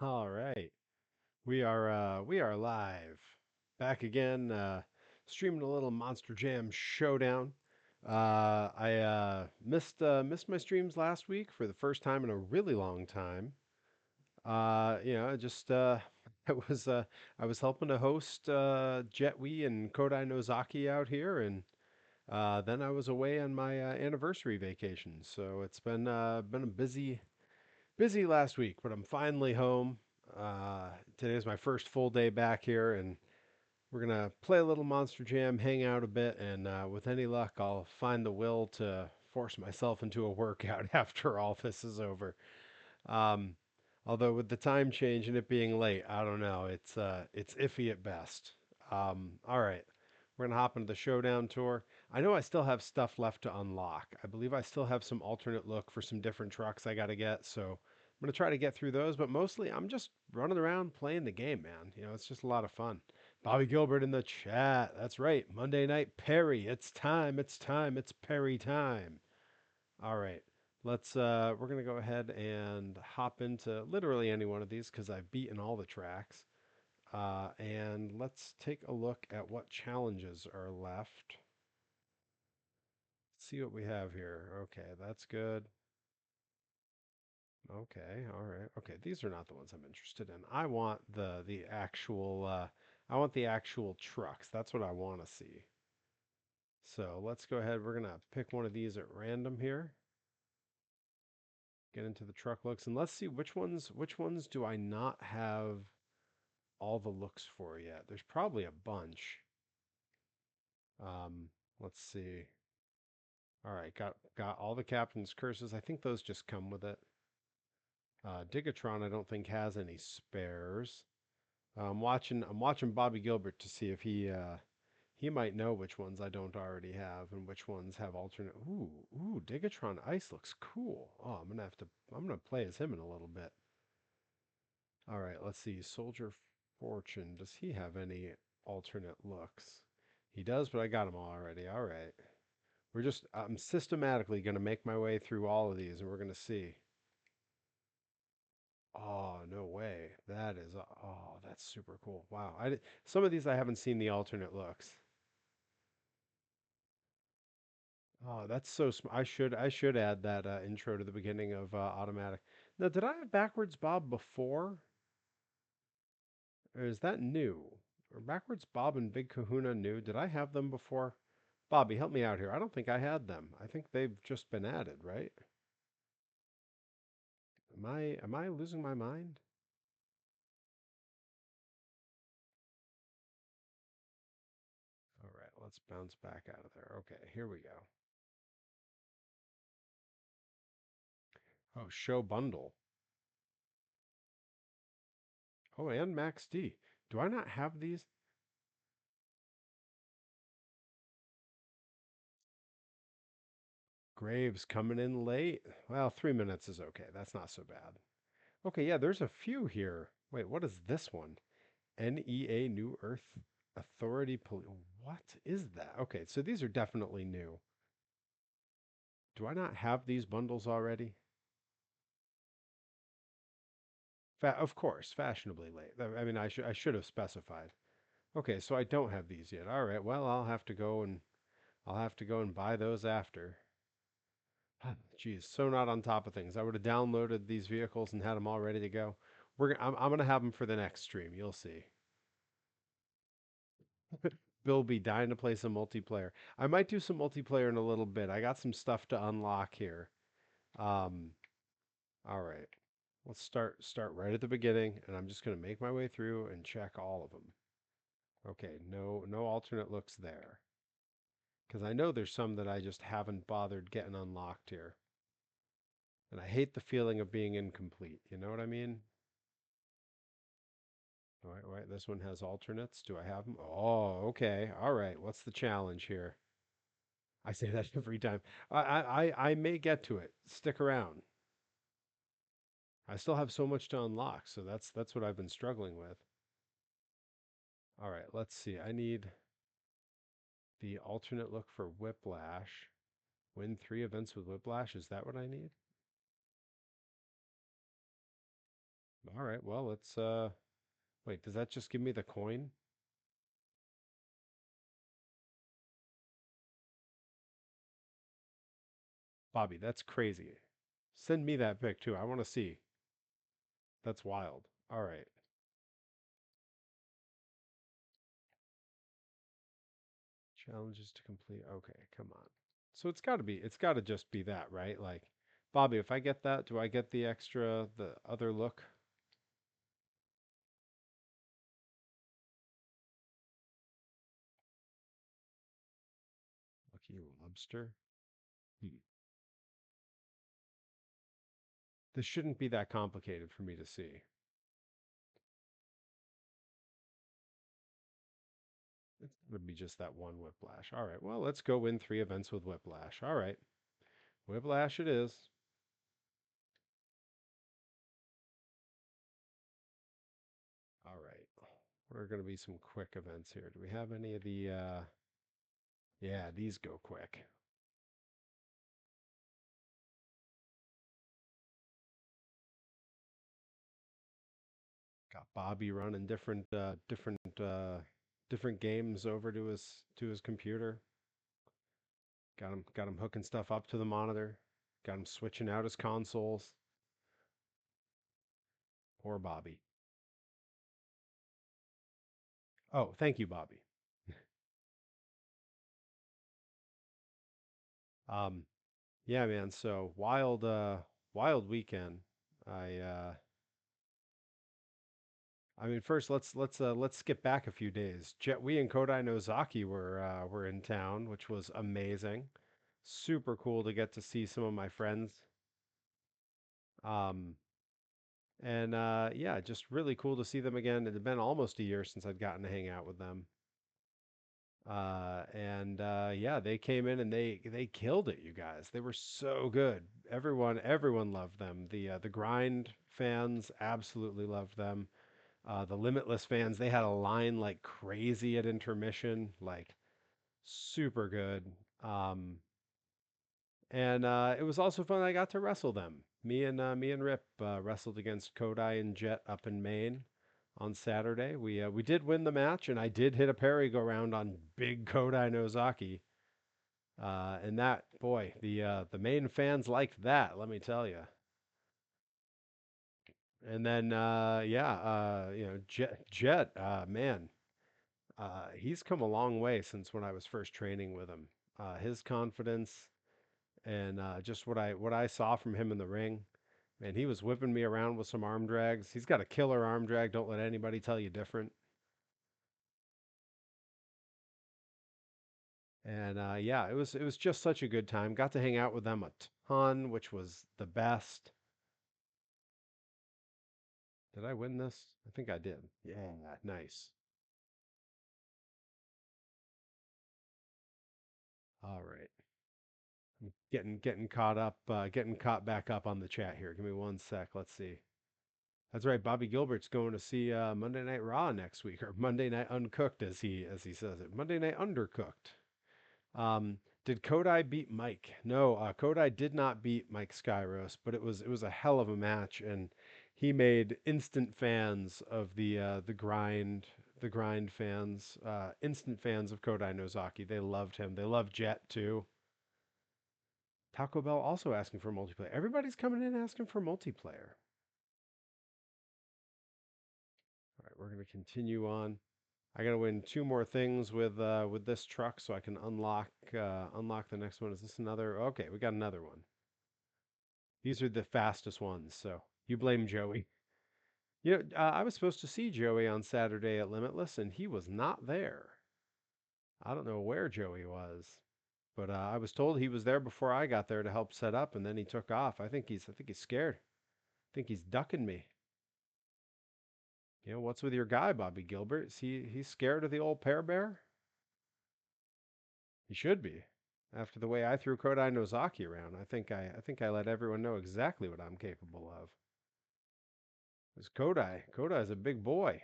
All right. We are live. Back again, streaming a little Monster Jam Showdown. I missed my streams last week for the first time in a really long time. Just it was I was helping to host Jetwe and Kodai Nozaki out here, and then I was away on my anniversary vacation. So it's been a busy last week, but I'm finally home. Today's my first full day back here, and we're gonna play a little Monster Jam, hang out a bit, and with any luck, I'll find the will to force myself into a workout after all this is over. Um, Although with the time change and it being late, I don't know. It's iffy at best. All right, we're gonna hop into the showdown tour. I know I still have stuff left to unlock. I believe I still have some alternate look for some different trucks I gotta get. So I'm gonna try to get through those. But mostly, I'm just running around playing the game, man. It's just a lot of fun. Bobby Gilbert in the chat. That's right. Monday night Perry. It's time. It's time. It's Perry time. All right. We're gonna go ahead and hop into literally any one of these because I've beaten all the tracks. And let's take a look at what challenges are left. See what we have here. Okay, that's good. Okay, all right. Okay, these are not the ones I'm interested in. I want the actual I want the actual trucks. That's what I want to see. So let's go ahead. We're gonna pick one of these at random here. Get into the truck looks and let's see which ones do I not have all the looks for yet. There's probably a bunch. Um, let's see. All right, got all the captain's curses. I think those just come with it. Digatron I don't think has any spares. I'm watching Bobby Gilbert to see if he might know which ones I don't already have and which ones have alternate. Ooh, Digatron Ice looks cool. Oh, I'm gonna play as him in a little bit. All right, let's see. Soldier Fortune. Does he have any alternate looks? He does, but I got them all already. All right. I'm systematically going to make my way through all of these and we're going to see. Oh, no way. That's super cool. Wow. Some of these I haven't seen the alternate looks. Oh, that's so smart. I should add that intro to the beginning of automatic. Now, did I have backwards Bob before? Or is that new? Or backwards Bob and Big Kahuna new? Did I have them before? Bobby, help me out here. I don't think I had them. I think they've just been added, right? Am I losing my mind? All right, let's bounce back out of there. Okay, here we go. Oh, show bundle. Oh, and Max D. Do I not have these? Graves coming in late. Well, 3 minutes is okay. That's not so bad. Okay, yeah, there's a few here. Wait, what is this one? NEA New Earth Authority Police. What is that? Okay, so these are definitely new. Do I not have these bundles already? Of course, fashionably late. I mean, I should have specified. Okay, so I don't have these yet. All right. Well, I'll have to go and buy those after. Geez, so not on top of things. I would have downloaded these vehicles and had them all ready to go. I'm gonna have them for the next stream. You'll see. Bill be dying to play some multiplayer. I might do some multiplayer in a little bit. I got some stuff to unlock here. Um, all right. Let's start right at the beginning, and I'm just gonna make my way through and check all of them. Okay, no alternate looks there. Because I know there's some that I just haven't bothered getting unlocked here. And I hate the feeling of being incomplete. You know what I mean? All right, right. This one has alternates. Do I have them? Oh, okay. All right. What's the challenge here? I say that every time. I may get to it. Stick around. I still have so much to unlock, so that's what I've been struggling with. All right, let's see. I need the alternate look for Whiplash. Win 3 events with Whiplash. Is that what I need? All right. Well, let's wait, does that just give me the coin? Bobby, that's crazy. Send me that pic too. I want to see. That's wild. All right. Challenges to complete. Okay, come on. So it's got to just be that, right? Like, Bobby, if I get that, do I get the other look? Lucky lobster? Hmm. This shouldn't be that complicated for me to see. It's going to be just that one whiplash. All right, well, let's go win 3 events with whiplash. All right, whiplash it is. All right, what are going to be some quick events here? Do we have any of the, yeah, these go quick. Got Bobby running different games over to his computer. Got him hooking stuff up to the monitor. Got him switching out his consoles. Poor Bobby. Oh, thank you, Bobby. Yeah, man. So wild weekend. I uh, I mean, first let's skip back a few days. Jet we and Kodai Nozaki were in town, which was amazing. Super cool to get to see some of my friends. Um, and yeah, just really cool to see them again. It had been almost a year since I'd gotten to hang out with them. And yeah, they came in and they killed it, you guys. They were so good. Everyone loved them. The grind fans absolutely loved them. The limitless fans, they had a line like crazy at intermission, like super good. Um, and it was also fun. I got to wrestle them. Me and Rip wrestled against Kodai and Jet up in Maine on Saturday. We did win the match, and I did hit a parry go round on big Kodai Nozaki. And that boy, the Maine fans liked that. Let me tell you. And then yeah, you know Jet, man, he's come a long way since when I was first training with him. His confidence and just what I saw from him in the ring. Man, he was whipping me around with some arm drags. He's got a killer arm drag. Don't let anybody tell you different. And yeah, it was just such a good time. Got to hang out with them a ton, which was the best. Did I win this? I think I did. Yeah, nice. All right. I'm getting caught back up on the chat here. Give me one sec. Let's see. That's right. Bobby Gilbert's going to see Monday Night Raw next week, or Monday Night Uncooked, as he says it. Monday Night Undercooked. Did Kodai beat Mike? No, Kodai did not beat Mike Skyros, but it was a hell of a match, and he made instant fans of the grind fans, instant fans of Kodai Nozaki. They loved him. They loved Jet too. Taco Bell also asking for multiplayer. Everybody's coming in asking for multiplayer. All right, we're gonna continue on. I gotta win 2 more things with this truck so I can unlock the next one. Is this another? Okay, we got another one. These are the fastest ones, so you blame Joey. You know, I was supposed to see Joey on Saturday at Limitless, and he was not there. I don't know where Joey was, but I was told he was there before I got there to help set up, and then he took off. I think he's scared. I think he's ducking me. You know, what's with your guy, Bobby Gilbert? Is he's scared of the old Pear Bear? He should be. After the way I threw Kodai Nozaki around, I think I let everyone know exactly what I'm capable of. This Kodai. Kodai's a big boy.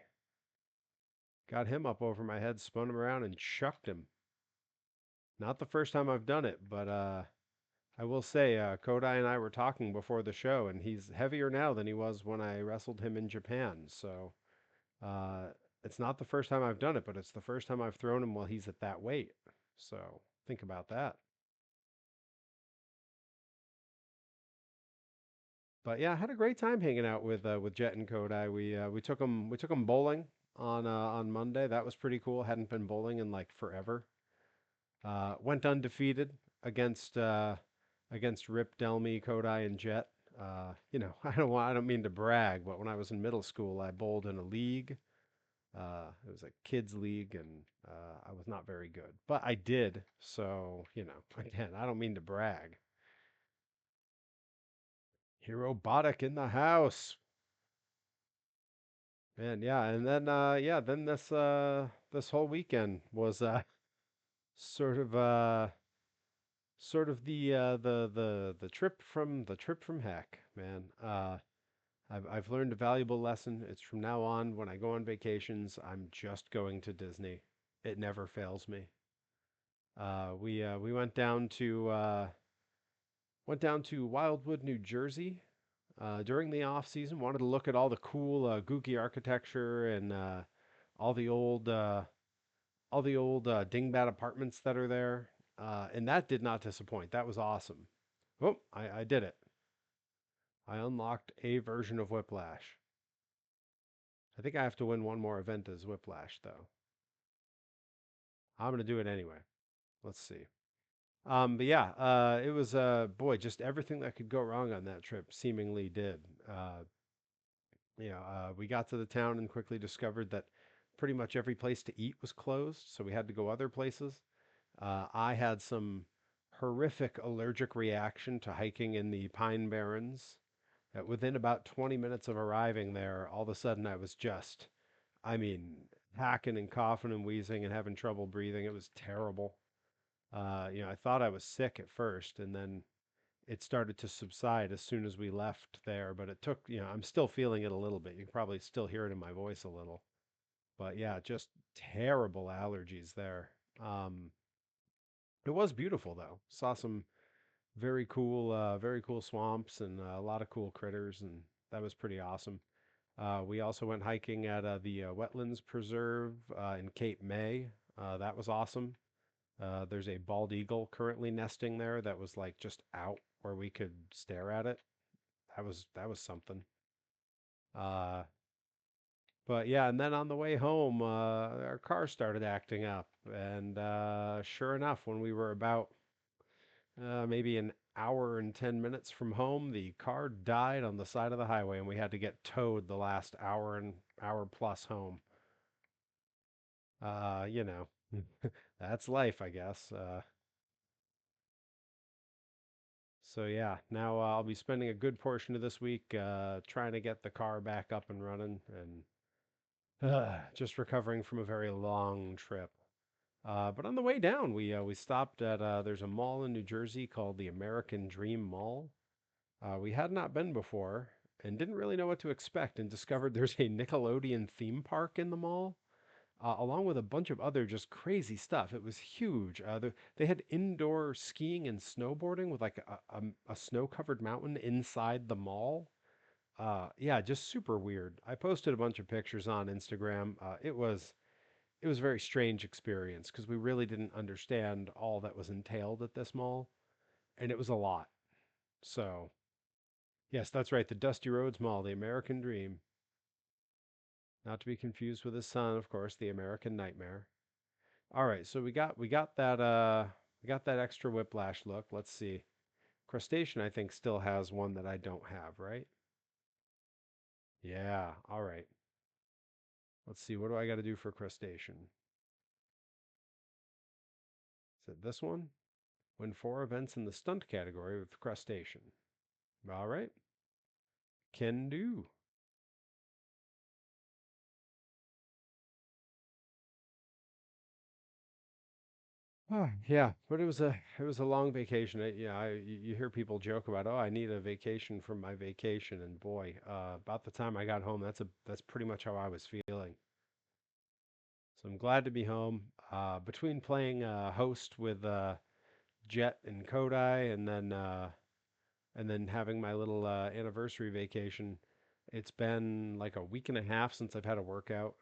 Got him up over my head, spun him around, and chucked him. Not the first time I've done it, but I will say, Kodai and I were talking before the show, and he's heavier now than he was when I wrestled him in Japan. So uh, it's not the first time I've done it, but it's the first time I've thrown him while he's at that weight. So think about that. But yeah, I had a great time hanging out with Jet and Kodai. We took him bowling on Monday. That was pretty cool. Hadn't been bowling in like forever. Went undefeated against against Rip, Delmy, Kodai, and Jet. I don't mean to brag, but when I was in middle school, I bowled in a league. It was a kids league, and I was not very good, but I did. So again, I don't mean to brag. Herobotic in the house, man. Yeah, and then then this whole weekend was sort of uh, sort of the trip from heck, man. I've learned a valuable lesson. It's from now on when I go on vacations, I'm just going to Disney. It never fails me. We went down to Wildwood, New Jersey, during the off season. Wanted to look at all the cool gooky architecture and all the old dingbat apartments that are there. And that did not disappoint. That was awesome. Oh, I did it. I unlocked a version of Whiplash. I think I have to win one more event as Whiplash, though. I'm going to do it anyway. Let's see. But yeah, it was boy, just everything that could go wrong on that trip seemingly did. We got to the town and quickly discovered that pretty much every place to eat was closed, so we had to go other places. I had some horrific allergic reaction to hiking in the Pine Barrens. Within about 20 minutes of arriving there, all of a sudden I was just, I mean, hacking and coughing and wheezing and having trouble breathing. It was terrible. I thought I was sick at first, and then it started to subside as soon as we left there. But it took, I'm still feeling it a little bit. You can probably still hear it in my voice a little. But yeah, just terrible allergies there. Um, it was beautiful though. Saw some very cool swamps and a lot of cool critters, and that was pretty awesome. We also went hiking at the Wetlands Preserve in Cape May. That was awesome. There's a bald eagle currently nesting there that was like just out where we could stare at it. That was something. Uh, but yeah, and then on the way home, our car started acting up, and sure enough, when we were about maybe an hour and 10 minutes from home, the car died on the side of the highway, and we had to get towed the last hour and hour plus home. Uh, you know, that's life, I guess. So yeah, now I'll be spending a good portion of this week trying to get the car back up and running and just recovering from a very long trip. But on the way down, we stopped at there's a mall in New Jersey called the American Dream Mall. We had not been before and didn't really know what to expect, and discovered there's a Nickelodeon theme park in the mall along with a bunch of other just crazy stuff. It was huge. They had indoor skiing and snowboarding with like a snow-covered mountain inside the mall. Yeah, just super weird. I posted a bunch of pictures on Instagram. It was a very strange experience because we really didn't understand all that was entailed at this mall, and it was a lot. So, yes, that's right, the Dusty Roads Mall, the American Dream, not to be confused with his son, of course, the American Nightmare. All right, so we got that extra whiplash look. Let's see. Crustacean, I think, still has one that I don't have, right? Yeah. All right. Let's see. What do I got to do for crustacean? Is it this one? Win 4 events in the stunt category with crustacean. All right. Can do. Yeah, but it was a long vacation. You hear people joke about, oh, I need a vacation from my vacation, and boy, about the time I got home, that's pretty much how I was feeling. So I'm glad to be home. Between playing host with Jet and Kodai, and then having my little anniversary vacation. It's been like a week and a half since I've had a workout,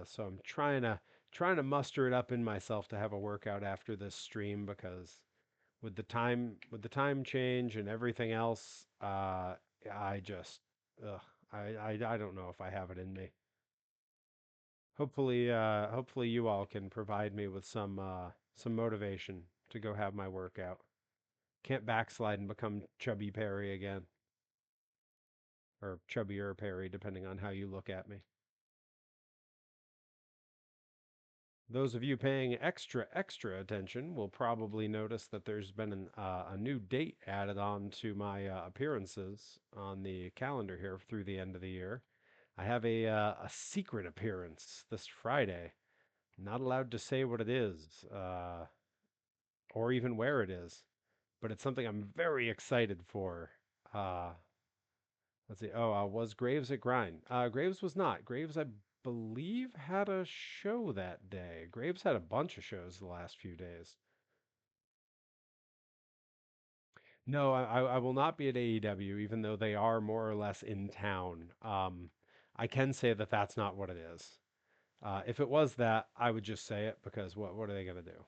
so I'm trying to muster it up in myself to have a workout after this stream because with the time change and everything else, I just ugh, I don't know if I have it in me. Hopefully you all can provide me with some motivation to go have my workout. Can't backslide and become Chubby Perry again, or Chubbier Perry, depending on how you look at me. Those of you paying extra attention will probably notice that there's been a new date added on to my appearances on the calendar here through the end of the year. I have a secret appearance this Friday. Not allowed to say what it is, or even where it is, but it's something I'm very excited for. Uh, let's see. Oh, was Graves at Grind? Graves was not. Graves, I believe, had a show that day. Graves had a bunch of shows the last few days. No, I will not be at AEW, even though they are more or less in town. I can say that that's not what it is. If it was that, I would just say it because what are they gonna do?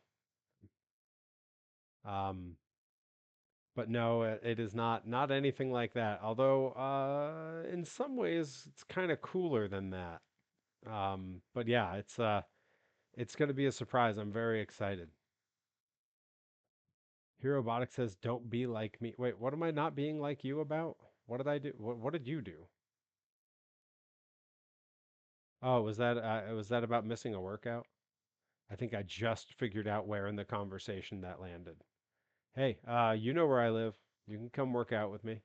Um, but no, it is not anything like that. Although, in some ways, it's kind of cooler than that. But yeah, it's going to be a surprise. I'm very excited. Hero Robotic says, "Don't be like me." Wait, what am I not being like you about? What did I do? What did you do? Oh, was that about missing a workout? I think I just figured out where in the conversation that landed. Hey, you know where I live. You can come work out with me.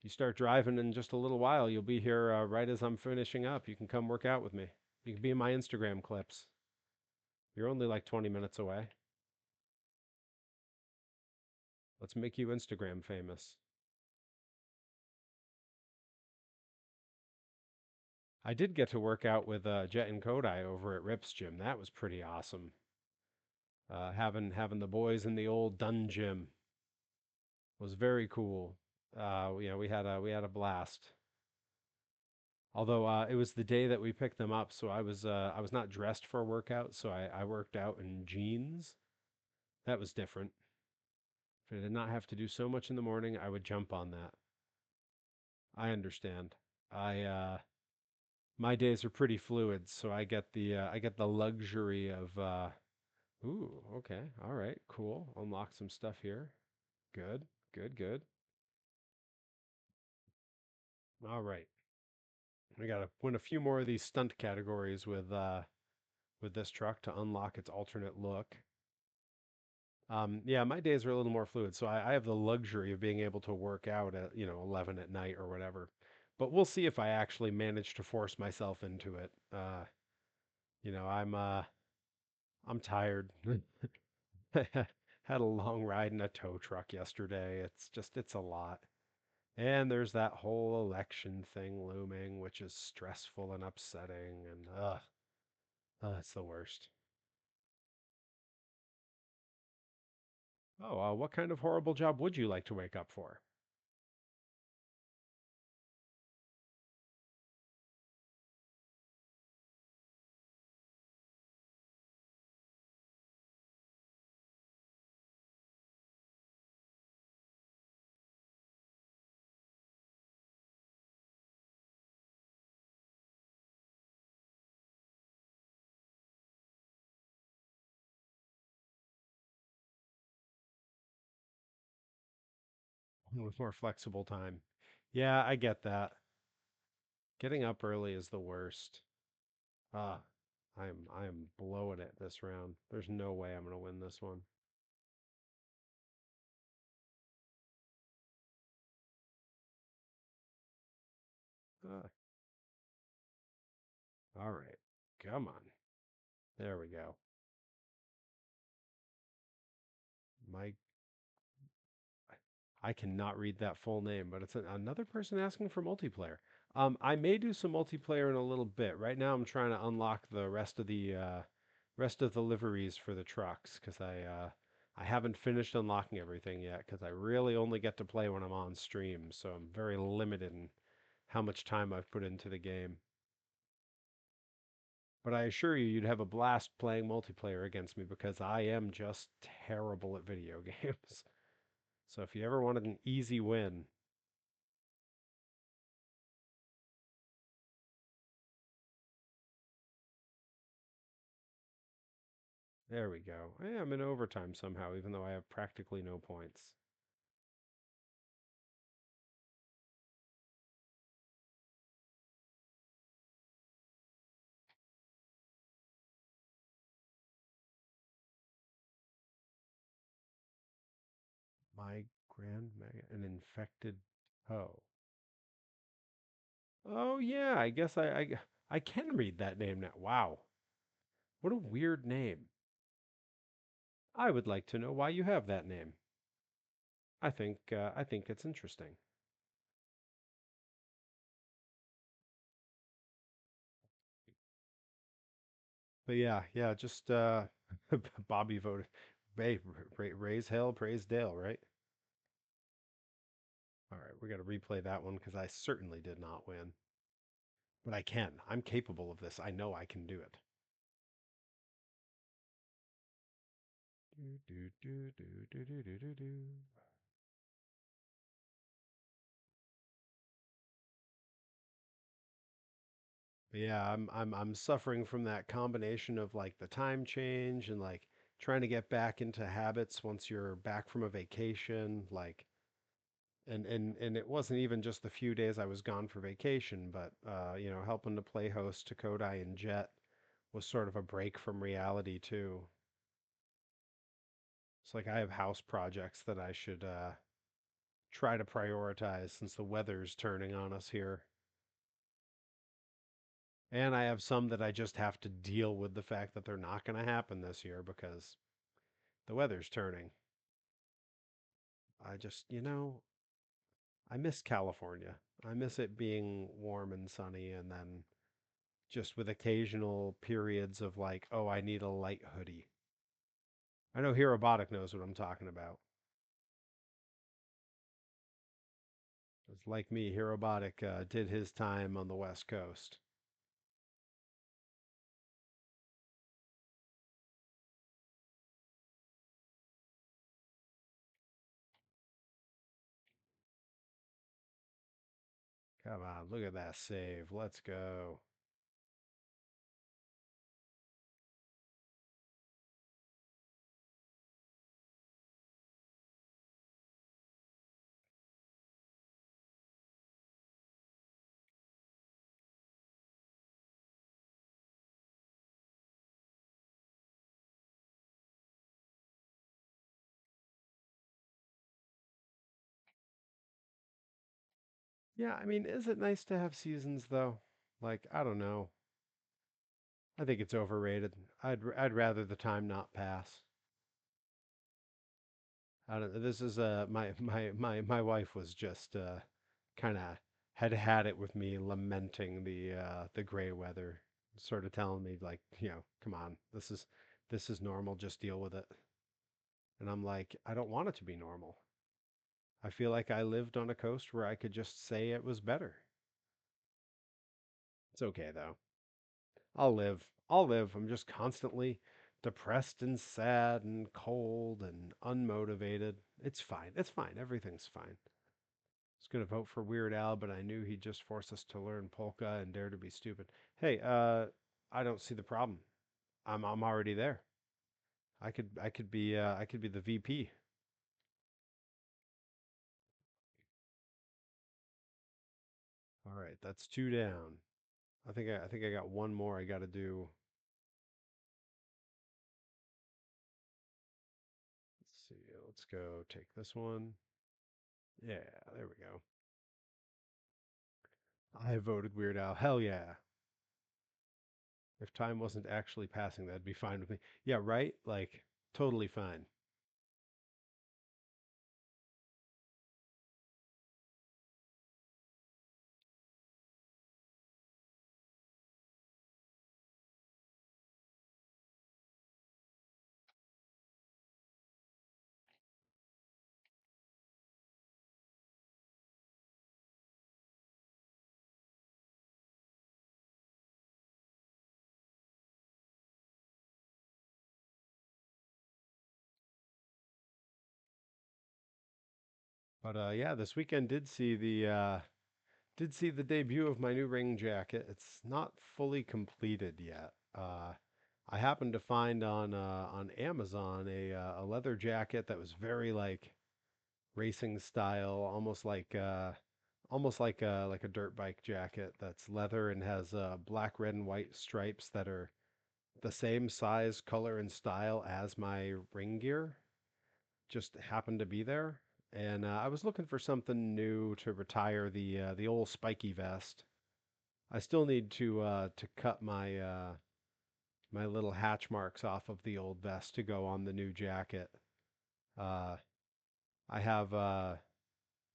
You start driving in just a little while. You'll be here right as I'm finishing up. You can come work out with me. You can be in my Instagram clips. You're only like 20 minutes away. Let's make you Instagram famous. I did get to work out with Jet and Kodai over at Rip's gym. That was pretty awesome. Having the boys in the old dun gym was very cool. We had a blast. Although it was the day that we picked them up, so I was not dressed for a workout, so I worked out in jeans. That was different. If I did not have to do so much in the morning, I would jump on that. I understand. I My days are pretty fluid, so I get the luxury of ooh, okay. All right, cool. Unlock some stuff here. Good. Good, good. All right. We got to win a few more of these stunt categories with this truck to unlock its alternate look. Yeah, my days are a little more fluid, so I have the luxury of being able to work out at, 11 at night or whatever. But we'll see if I actually manage to force myself into it. You know, I'm tired. Had a long ride in a tow truck yesterday. It's a lot. And there's that whole election thing looming, which is stressful and upsetting, and it's the worst. Oh, what kind of horrible job would you like to wake up for? With more flexible time. Yeah, I get that. Getting up early is the worst. Ah, I am blowing it this round. There's no way I'm gonna win this one. Ah, all right, come on. There we go. My I cannot read that full name, but it's another person asking for multiplayer. I may do some multiplayer in a little bit. Right now, I'm trying to unlock the rest of the liveries for the trucks because I haven't finished unlocking everything yet because I really only get to play when I'm on stream, so I'm very limited in how much time I've put into the game. But I assure you, you'd have a blast playing multiplayer against me because I am just terrible at video games. So if you ever wanted an easy win, there we go. Yeah, I'm in overtime somehow, even though I have practically no points. My an infected hoe. Oh yeah, I guess I can read that name now. Wow, what a weird name. I would like to know why you have that name. I think it's interesting. But yeah, yeah, just Bobby voted. Raise hell, praise Dale, right? All right, we got to replay that one because I certainly did not win. But I can. I'm capable of this. I know I can do it. Do, do, do, do, do, do, do, do, do. But yeah, I'm suffering from that combination of like the time change and like trying to get back into habits once you're back from a vacation, like and it wasn't even just the few days I was gone for vacation, but you know, helping to play host to Kodai and Jet was sort of a break from reality too. It's like I have house projects that I should try to prioritize since the weather's turning on us here. And I have some that I just have to deal with the fact that they're not going to happen this year because the weather's turning. I just, you know, I miss California. I miss it being warm and sunny and then just with occasional periods of like, oh, I need a light hoodie. I know Hirobotic knows what I'm talking about. It's like me, Hirobotic did his time on the West Coast. Come on, look at that save. Let's go. Yeah, I mean, is it nice to have seasons though? Like, I don't know. I think it's overrated. I'd rather the time not pass. I don't know. This is my wife was just kind of had it with me lamenting the gray weather, sort of telling me like, you know, come on, this is normal, just deal with it. And I'm like, I don't want it to be normal. I feel like I lived on a coast where I could just say it was better. It's okay though. I'll live. I'll live. I'm just constantly depressed and sad and cold and unmotivated. It's fine. It's fine. Everything's fine. I was going to vote for Weird Al, but I knew he'd just force us to learn polka and dare to be stupid. Hey, I don't see the problem. I'm already there. I could be the VP. All right, that's two down. I think I got one more I got to do. Let's see. Let's go take this one. Yeah, there we go. I voted Weird Al. Hell yeah. If time wasn't actually passing, that'd be fine with me. Yeah, right? Like, totally fine. But yeah, this weekend did see the debut of my new ring jacket. It's not fully completed yet. I happened to find on Amazon a leather jacket that was very like racing style, almost like a dirt bike jacket that's leather and has black, red, and white stripes that are the same size, color, and style as my ring gear. Just happened to be there, and I was looking for something new to retire the old spiky vest. I still need to cut my little hatch marks off of the old vest to go on the new jacket. Uh, I have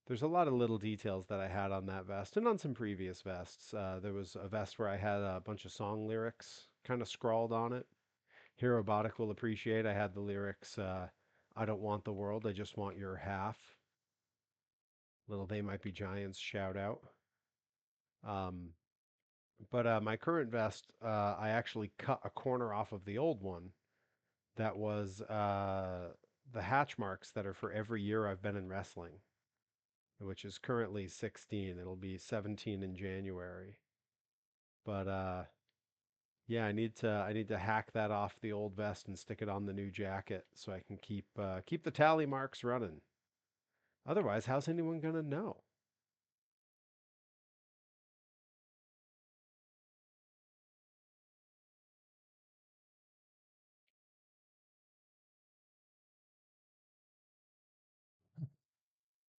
there's a lot of little details that I had on that vest and on some previous vests. There was a vest where I had a bunch of song lyrics kind of scrawled on it. Hero Botic will appreciate. I had the lyrics, I don't want the world, I just want your half. Little They Might Be Giants shout out. Um, but my current vest, I actually cut a corner off of the old one that was the hatch marks that are for every year I've been in wrestling, which is currently 16. It'll be 17 in January. But yeah, I need to hack that off the old vest and stick it on the new jacket so I can keep the tally marks running. Otherwise, how's anyone gonna know?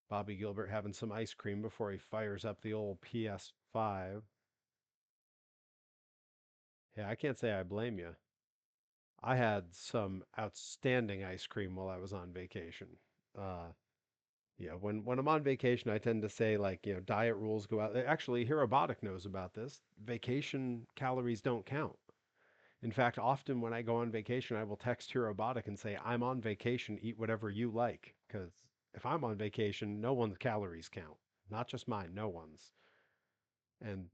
Bobby Gilbert having some ice cream before he fires up the old PS5. Yeah, I can't say I blame you. I had some outstanding ice cream while I was on vacation. Uh, yeah, when I'm on vacation, I tend to say like, diet rules go out. Actually, Hirobotic knows about this. Vacation calories don't count. In fact, often when I go on vacation, I will text Hirobotic and say, I'm on vacation, eat whatever you like. Because if I'm on vacation, no one's calories count. Not just mine, no one's. And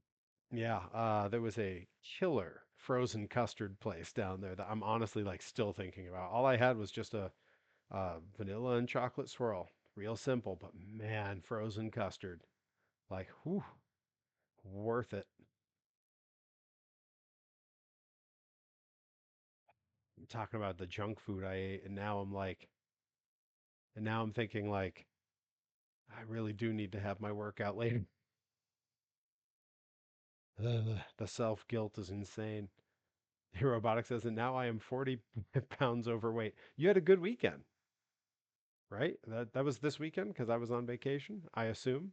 yeah, there was a killer frozen custard place down there that I'm honestly like still thinking about. All I had was just a vanilla and chocolate swirl. Real simple, but man, frozen custard. Like, whew, worth it. I'm talking about the junk food I ate, and now I'm thinking like, I really do need to have my workout later. Ugh, the self guilt is insane. Robotic says, and now I am 40 pounds overweight. You had a good weekend, right? That was this weekend because I was on vacation, I assume.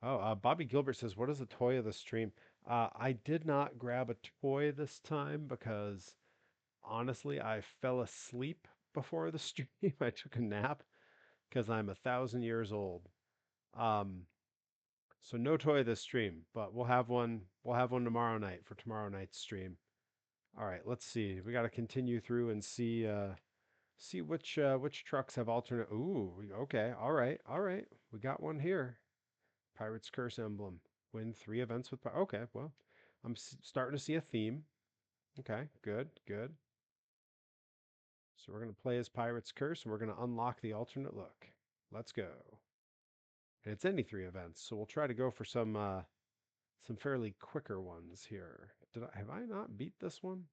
Oh, Bobby Gilbert says, what is the toy of the stream? I did not grab a toy this time because honestly, I fell asleep before the stream. I took a nap because I'm 1,000 years old. Um, so no toy this stream, but we'll have one. We'll have one tomorrow night for tomorrow night's stream. All right, let's see. We got to continue through and see which trucks have alternate. Ooh, okay. All right, all right. We got one here. Pirate's Curse emblem. Win 3 events with. Okay, well, starting to see a theme. Okay, good, good. So we're going to play as Pirate's Curse and we're going to unlock the alternate look. Let's go. And it's any 3 events, so we'll try to go for some fairly quicker ones here. Have I not beat this one?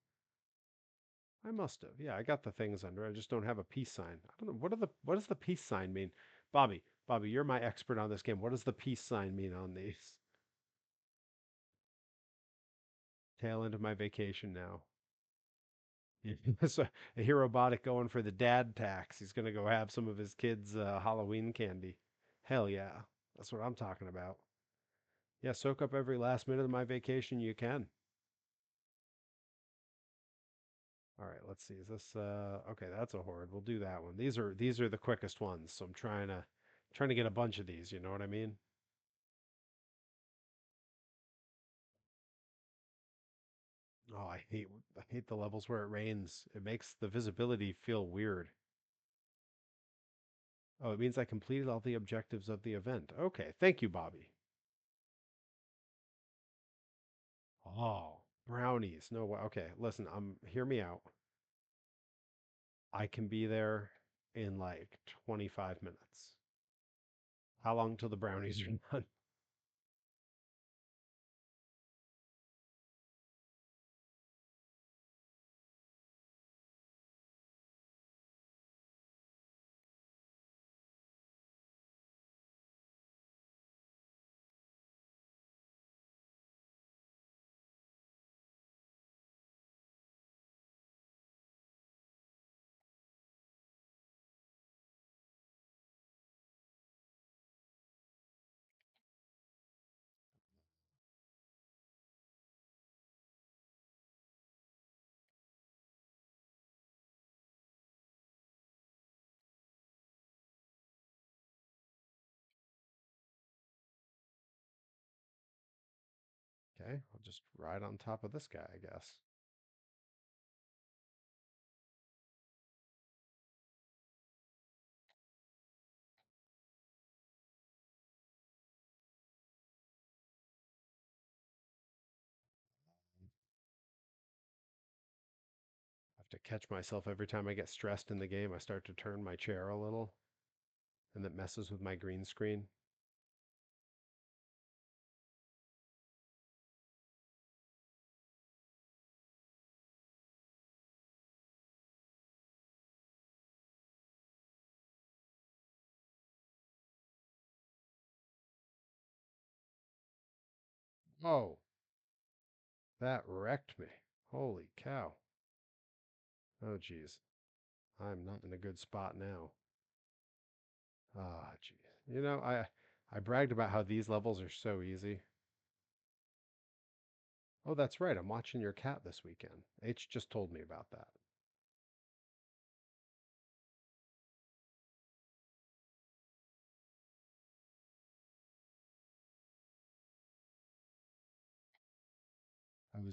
I must have. Yeah, I got the things under. I just don't have a peace sign. I don't know what does the peace sign mean? Bobby, you're my expert on this game. What does the peace sign mean on these? Tail end of my vacation now. So a hero robotic going for the dad tax. He's gonna go have some of his kids' Halloween candy. Hell yeah, that's what I'm talking about. Yeah, soak up every last minute of my vacation you can. All right, let's see. Is this okay, that's a horde. We'll do that one. These are the quickest ones. So I'm trying to get a bunch of these, you know what I mean? Oh, I hate the levels where it rains. It makes the visibility feel weird. Oh, it means I completed all the objectives of the event. Okay, thank you, Bobby. Oh, brownies. No way. Okay, listen, hear me out. I can be there in like 25 minutes. How long till the brownies are done? Okay, I'll just ride on top of this guy, I guess. I have to catch myself every time I get stressed in the game. I start to turn my chair a little, and that messes with my green screen. Oh, that wrecked me. Holy cow. Oh, geez. I'm not in a good spot now. Ah, geez. I bragged about how these levels are so easy. Oh, that's right. I'm watching your cat this weekend. H just told me about that.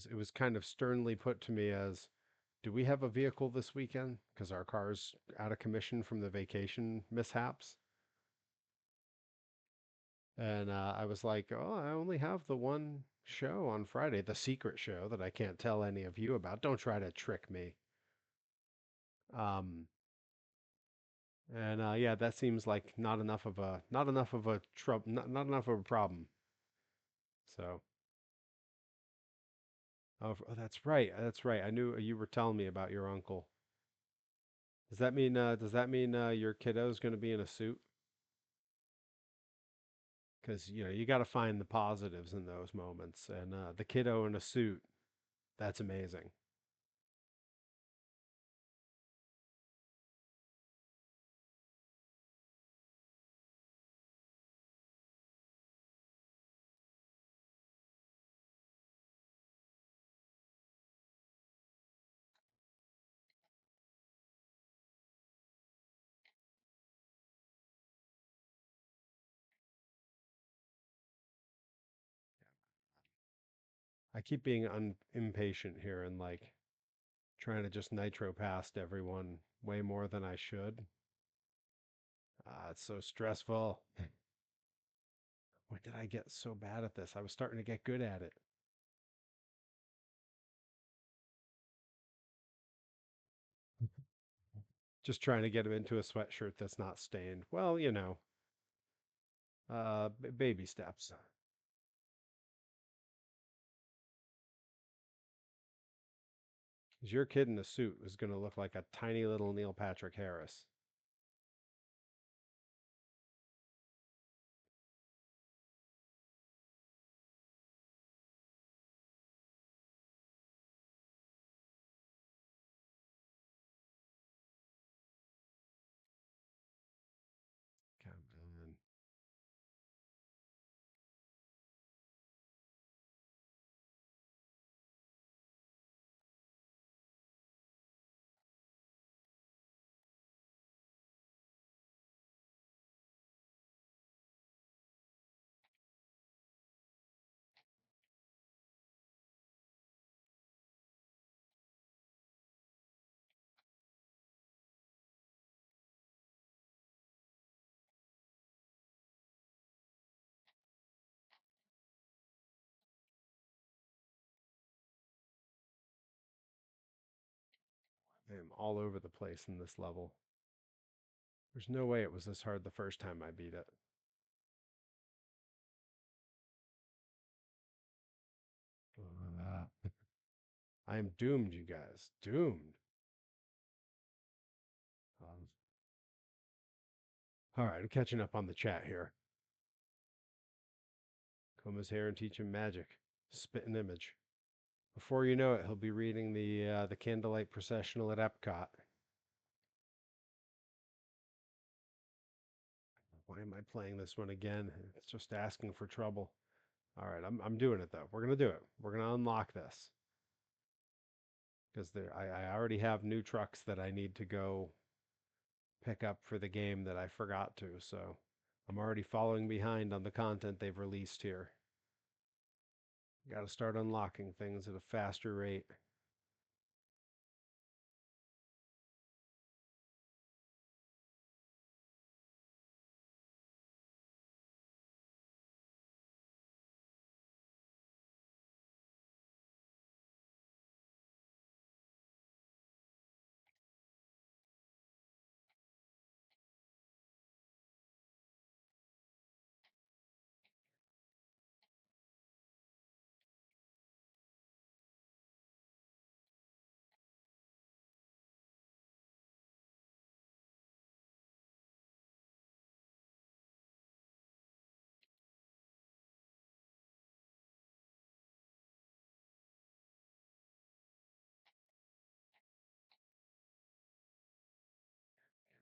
It was kind of sternly put to me as, do we have a vehicle this weekend? Because our car's out of commission from the vacation mishaps. And I was like, oh, I only have the one show on Friday, the secret show that I can't tell any of you about. Don't try to trick me. Um, and yeah, that seems like not enough of a not enough of a problem. So, oh, that's right, that's right. I knew you were telling me about your uncle. Does that mean your kiddo's going to be in a suit? Because you got to find the positives in those moments, and the kiddo in a suit, that's amazing. I keep being impatient here and like trying to just nitro past everyone way more than I should. It's so stressful. When did I get so bad at this? I was starting to get good at it. Just trying to get him into a sweatshirt that's not stained. Well, baby steps. 'Cause your kid in a suit is going to look like a tiny little Neil Patrick Harris. Come on. I am all over the place in this level. There's no way it was this hard the first time I beat it. I am doomed, you guys. Doomed. Um, all right, I'm catching up on the chat here. Comb his hair and teach him magic. Spit an image. Before you know it, he'll be reading the candlelight processional at Epcot. Why am I playing this one again? It's just asking for trouble. All right, I'm doing it though. We're gonna do it. We're gonna unlock this because I already have new trucks that I need to go pick up for the game that I forgot to. So I'm already following behind on the content they've released here. Got to start unlocking things at a faster rate.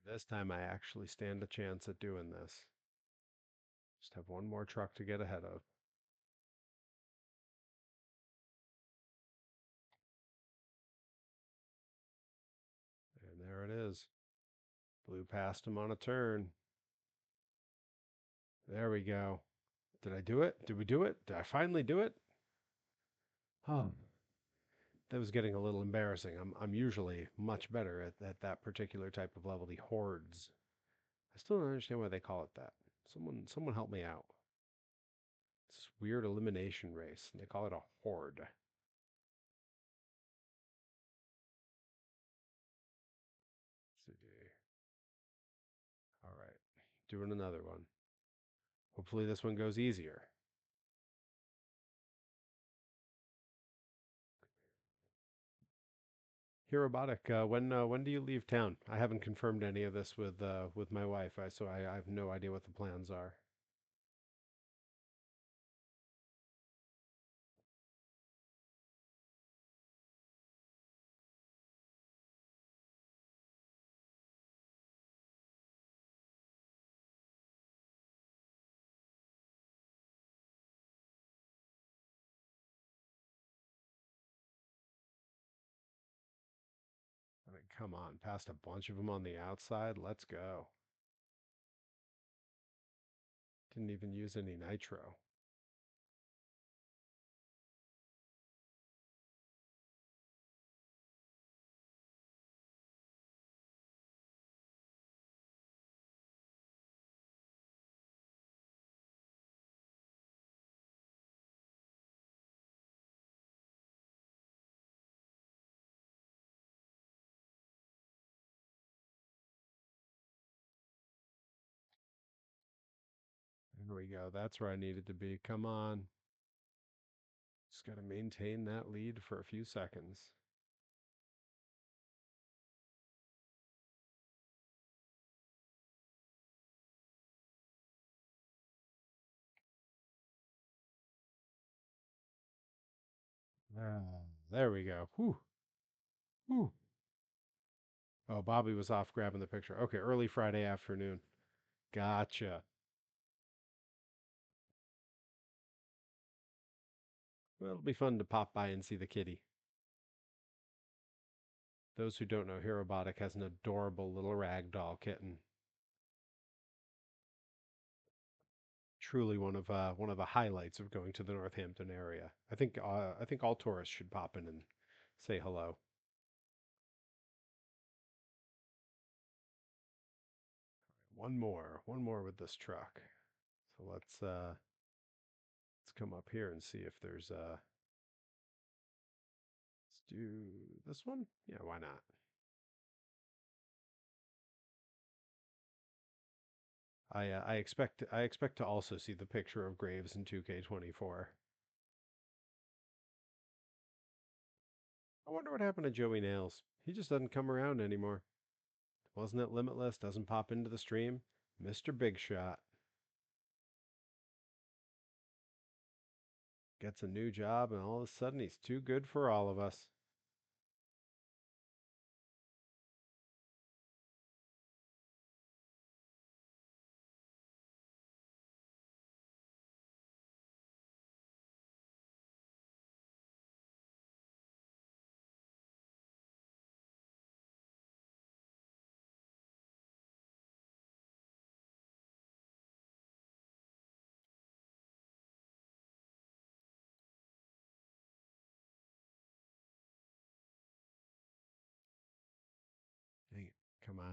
This time I actually stand a chance at doing this. Just have one more truck to get ahead of. And there it is. Blew past him on a turn. There we go. Did I do it? Did we do it? Did I finally do it? Oh, that was getting a little embarrassing. I'm usually much better at that particular type of level, the hordes. I still don't understand why they call it that. Someone help me out. It's this weird elimination race, and they call it a horde. Let's see. All right, doing another one. Hopefully this one goes easier. Here, Robotic, when do you leave town? I haven't confirmed any of this with my wife, so I have no idea what the plans are. I mean, come on, past a bunch of them on the outside. Let's go. Didn't even use any nitro. There we go. That's where I needed to be. Come on. Just got to maintain that lead for a few seconds. There we go. Whew. Whew. Oh, Bobby was off grabbing the picture. Okay, early Friday afternoon. Gotcha. Well, it'll be fun to pop by and see the kitty. Those who don't know, Hirobotic has an adorable little ragdoll kitten. Truly one of the highlights of going to the Northampton area. I think all tourists should pop in and say hello. One more with this truck. So let's come up here and see if there's let's do this one. Yeah, why not? I expect to also see the picture of Graves in 2K24. wonder what happened to Joey Nails. He just doesn't come around anymore. Wasn't it Limitless? Doesn't pop into the stream. Mr. Big Shot gets a new job, and all of a sudden he's too good for all of us. Dang it. Come on.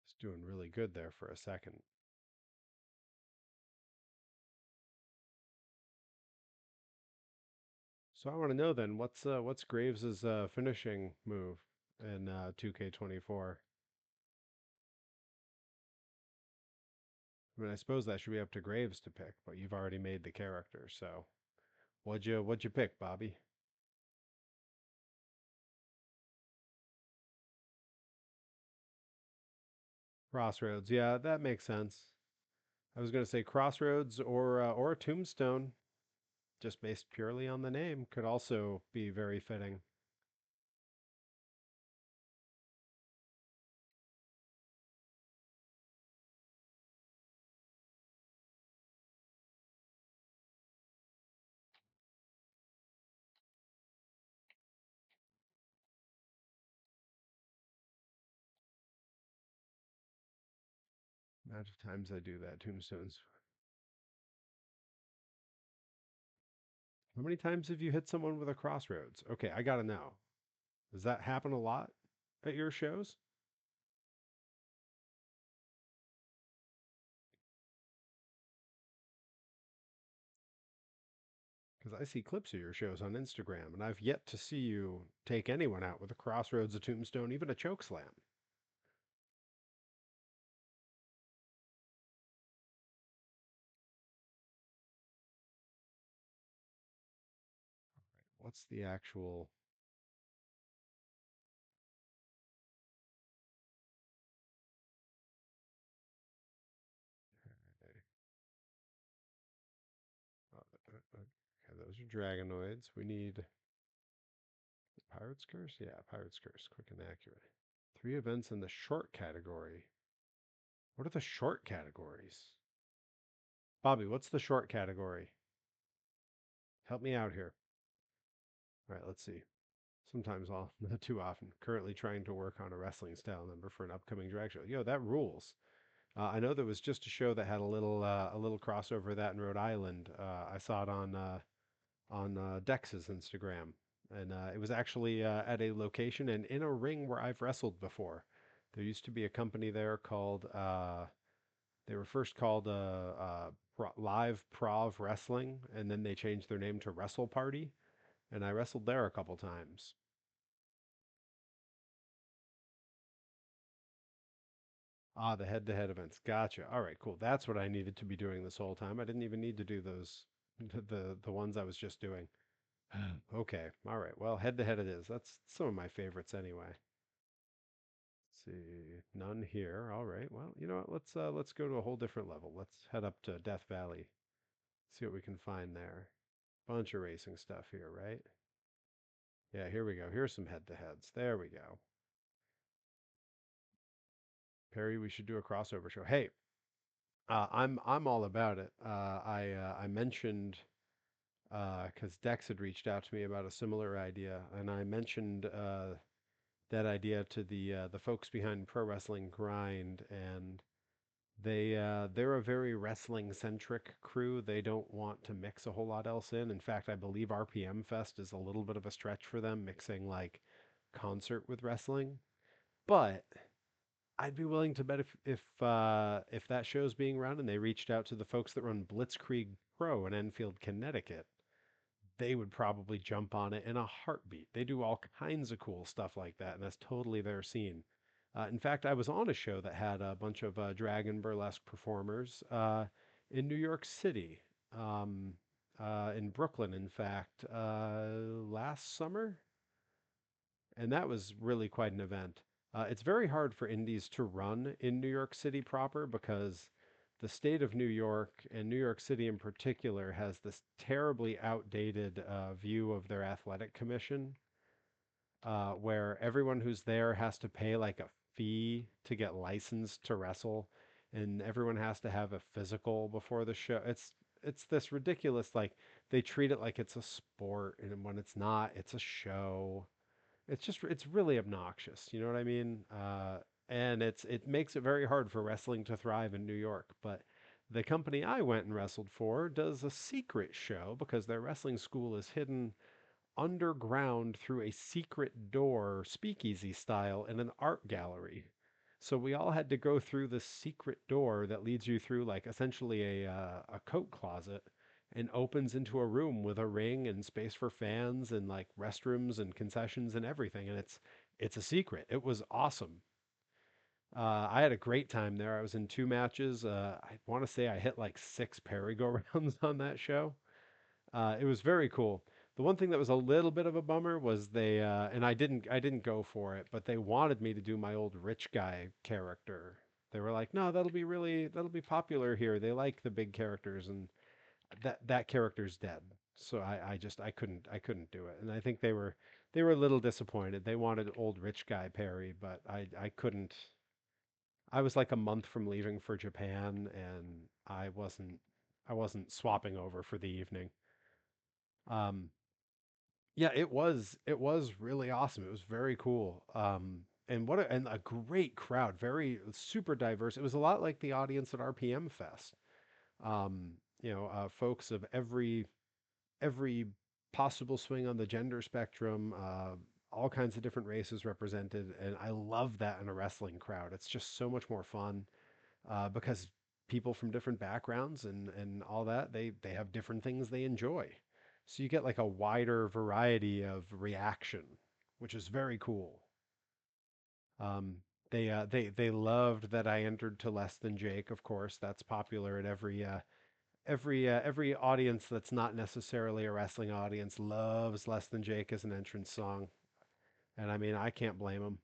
He's doing really good there for a second. So I want to know then, what's Graves's finishing move in 2K24? I mean, I suppose that should be up to Graves to pick, but you've already made the character, so what'd you pick, Bobby? Crossroads. Yeah, that makes sense. I was gonna say Crossroads or Tombstone, just based purely on the name, could also be very fitting. Amount of times I do that, Tombstones. How many times have you hit someone with a Crossroads? Okay, I gotta know. Does that happen a lot at your shows? Because I see clips of your shows on Instagram, and I've yet to see you take anyone out with a Crossroads, a Tombstone, even a choke slam. What's the actual? Okay, those are Dragonoids. We need Pirate's Curse? Yeah, Pirate's Curse. Quick and accurate. 3 events in the short category. What are the short categories? Bobby, what's the short category? Help me out here. All right, let's see. Sometimes I'll, not too often, currently trying to work on a wrestling style number for an upcoming drag show. Yo, that rules. I know there was just a show that had a little crossover of that in Rhode Island. I saw it on Dex's Instagram, and it was actually at a location and in a ring where I've wrestled before. There used to be a company there called they were first called Live Prov Wrestling, and then they changed their name to Wrestle Party, and I wrestled there a couple times. Ah, the head-to-head events. Gotcha. All right, cool. That's what I needed to be doing this whole time. I didn't even need to do those, the ones I was just doing. Okay. All right. Well, head-to-head it is. That's some of my favorites anyway. Let's see. None here. All right. Well, you know what? Let's go to a whole different level. Let's head up to Death Valley. See what we can find there. Bunch of racing stuff here, right? Yeah, here we go. Here's some head-to-heads. There we go. Perry, we should do a crossover show. Hey, I'm all about it. I mentioned because Dex had reached out to me about a similar idea, and I mentioned that idea to the folks behind Pro Wrestling Grind, and they're a very wrestling centric crew. They don't want to mix a whole lot else in. In fact, I believe RPM Fest is a little bit of a stretch for them, mixing like concert with wrestling. But I'd be willing to bet if that show's being run and they reached out to the folks that run Blitzkrieg Pro in Enfield, Connecticut, they would probably jump on it in a heartbeat. They do all kinds of cool stuff like that, and that's totally their scene. In fact, I was on a show that had a bunch of drag and burlesque performers in New York City. um, in Brooklyn, in fact, last summer, and that was really quite an event. It's very hard for indies to run in New York City proper because the state of New York and New York City in particular has this terribly outdated view of their athletic commission, where everyone who's there has to pay like a fee to get licensed to wrestle, and everyone has to have a physical before the show. It's this ridiculous, like they treat it like it's a sport, and when it's not, it's a show. It's really obnoxious. You know what I mean? And it makes it very hard for wrestling to thrive in New York. But the company I went and wrestled for does a secret show because their wrestling school is hidden underground through a secret door, speakeasy style, in an art gallery. So we all had to go through this secret door that leads you through like essentially a coat closet and opens into a room with a ring and space for fans and like restrooms and concessions and everything. And it's a secret. It was awesome. I had a great time there. I was in two matches. I want to say I hit like six parry-go-rounds on that show. It was very cool. The one thing that was a little bit of a bummer was and I didn't go for it, but they wanted me to do my old rich guy character. They were like, "No, that'll be popular here. They like the big characters," and that character's dead. So I couldn't do it. And I think they were a little disappointed. They wanted old rich guy Perry, but I couldn't. I was like a month from leaving for Japan, and I wasn't swapping over for the evening. Um, Yeah, it was really awesome. It was very cool. And a great crowd, very super diverse. It was a lot like the audience at RPM Fest. Folks of every possible swing on the gender spectrum, all kinds of different races represented, and I love that in a wrestling crowd. It's just so much more fun because people from different backgrounds and all that they have different things they enjoy. So you get like a wider variety of reaction, which is very cool. Um, they loved that I entered to Less Than Jake. Of course, that's popular at every audience that's not necessarily a wrestling audience loves Less Than Jake as an entrance song, and I mean I can't blame them.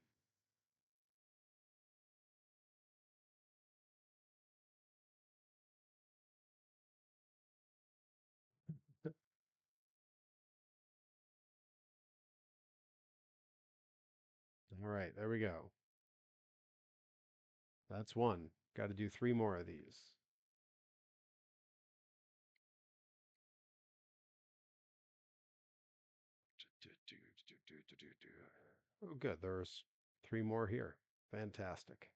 All right, there we go. That's one. Got to do three more of these. Oh, good. There's three more here. Fantastic.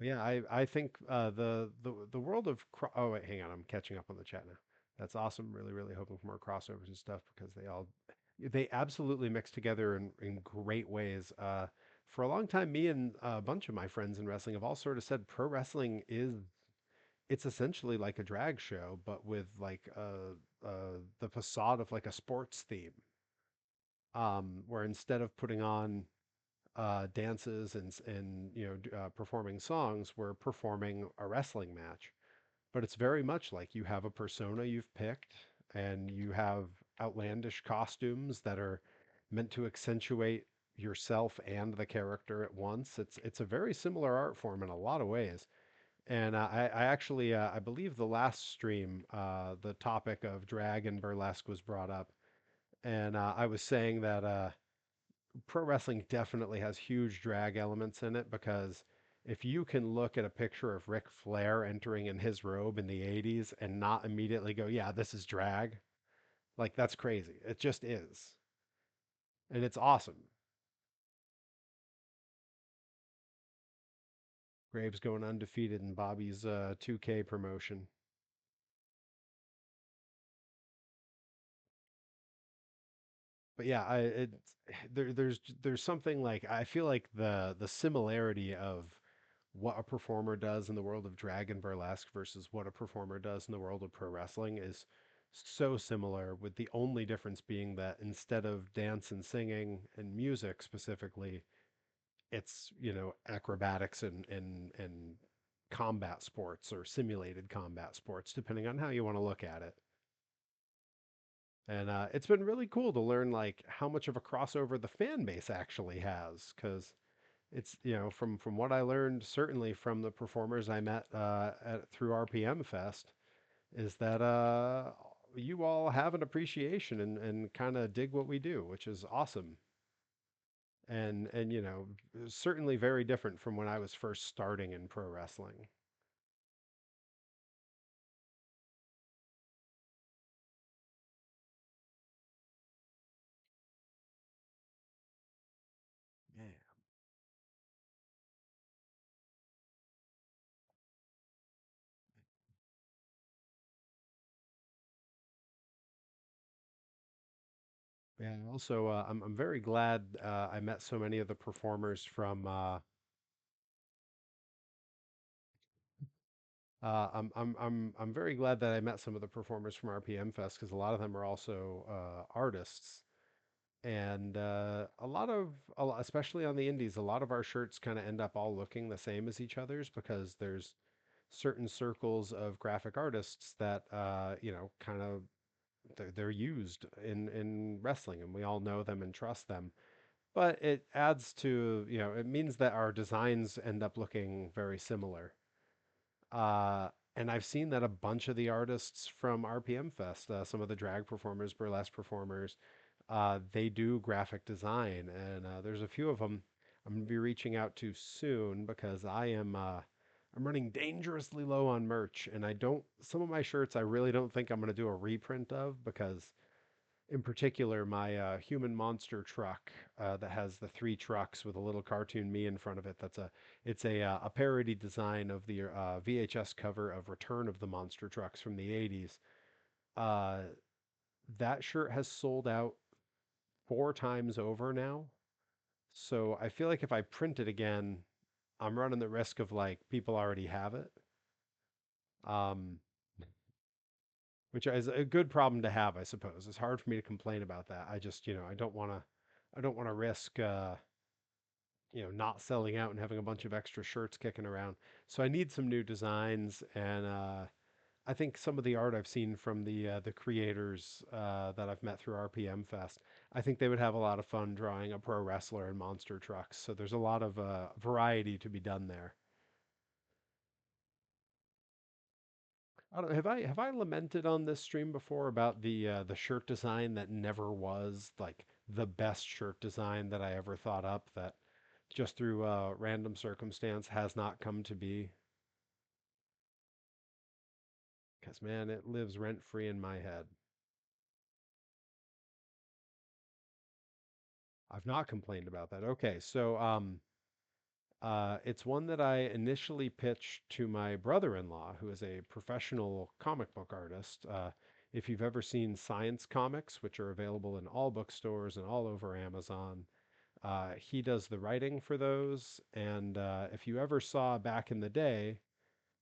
Yeah, I think the world of oh wait, hang on, I'm catching up on the chat now. That's awesome. Really hoping for more crossovers and stuff because they absolutely mix together in great ways. For a long time, me and a bunch of my friends in wrestling have all sort of said pro wrestling it's essentially like a drag show, but with like the facade of like a sports theme. Where instead of putting on dances and performing songs, we're performing a wrestling match. But it's very much like you have a persona you've picked, and you have outlandish costumes that are meant to accentuate yourself and the character at once. It's a very similar art form in a lot of ways. And I actually I believe the last stream the topic of drag and burlesque was brought up, and I was saying that pro wrestling definitely has huge drag elements in it because if you can look at a picture of Ric Flair entering in his robe in the 80s and not immediately go, yeah, this is drag, like that's crazy. It just is. And it's awesome. Graves going undefeated in Bobby's 2K promotion. But yeah, there's something like I feel like the similarity of what a performer does in the world of drag and burlesque versus what a performer does in the world of pro wrestling is so similar, with the only difference being that instead of dance and singing and music specifically, it's acrobatics and combat sports or simulated combat sports, depending on how you want to look at it. And it's been really cool to learn like how much of a crossover the fan base actually has, because it's from what I learned, certainly from the performers I met through RPM Fest, is that you all have an appreciation and kind of dig what we do, which is awesome. And certainly very different from when I was first starting in pro wrestling. Yeah. Yeah. Also, I'm very glad I met so many of the performers from. I'm very glad that I met some of the performers from RPM Fest because a lot of them are also artists, and especially on the indies, a lot of our shirts kind of end up all looking the same as each other's because there's certain circles of graphic artists that kind of they're used in wrestling, and we all know them and trust them. But it adds to, it means that our designs end up looking very similar. Uh, and I've seen that a bunch of the artists from RPM Fest, some of the drag performers, burlesque performers, they do graphic design, and there's a few of them I'm gonna be reaching out to soon because I'm running dangerously low on merch, and I don't some of my shirts I really don't think I'm gonna do a reprint of because in particular, my human monster truck that has the three trucks with a little cartoon me in front of it. It's a parody design of the VHS cover of Return of the Monster Trucks from the '80s. Uh, that shirt has sold out 4 times over now. So I feel like if I print it again, I'm running the risk of like people already have it. Um, which is a good problem to have, I suppose. It's hard for me to complain about that. I just, I don't want to risk not selling out and having a bunch of extra shirts kicking around. So I need some new designs, and I think some of the art I've seen from the creators that I've met through RPM Fest, I think they would have a lot of fun drawing a pro wrestler and monster trucks. So there's a lot of variety to be done there. I don't, have I lamented on this stream before about the shirt design that never was like the best shirt design that I ever thought up that just through random circumstance has not come to be? Because man, it lives rent free in my head. I've not complained about that. Okay, so it's one that I initially pitched to my brother-in-law, who is a professional comic book artist. If you've ever seen Science Comics, which are available in all bookstores and all over Amazon, he does the writing for those. And if you ever saw back in the day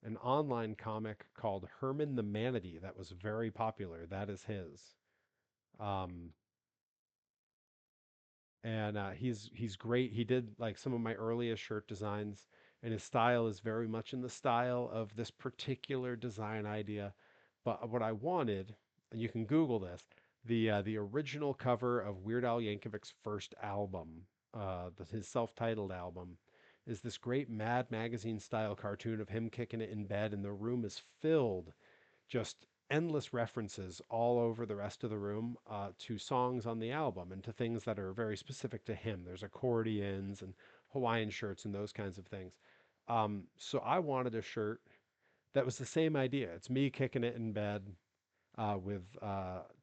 an online comic called Herman the Manatee that was very popular, that is his. Um, and he's great. He did like some of my earliest shirt designs, and his style is very much in the style of this particular design idea. But what I wanted, and you can Google this, the original cover of Weird Al Yankovic's first album, his self-titled album, is this great Mad Magazine style cartoon of him kicking it in bed, and the room is filled just endless references all over the rest of the room to songs on the album and to things that are very specific to him. There's accordions and Hawaiian shirts and those kinds of things. So I wanted a shirt that was the same idea. It's me kicking it in bed with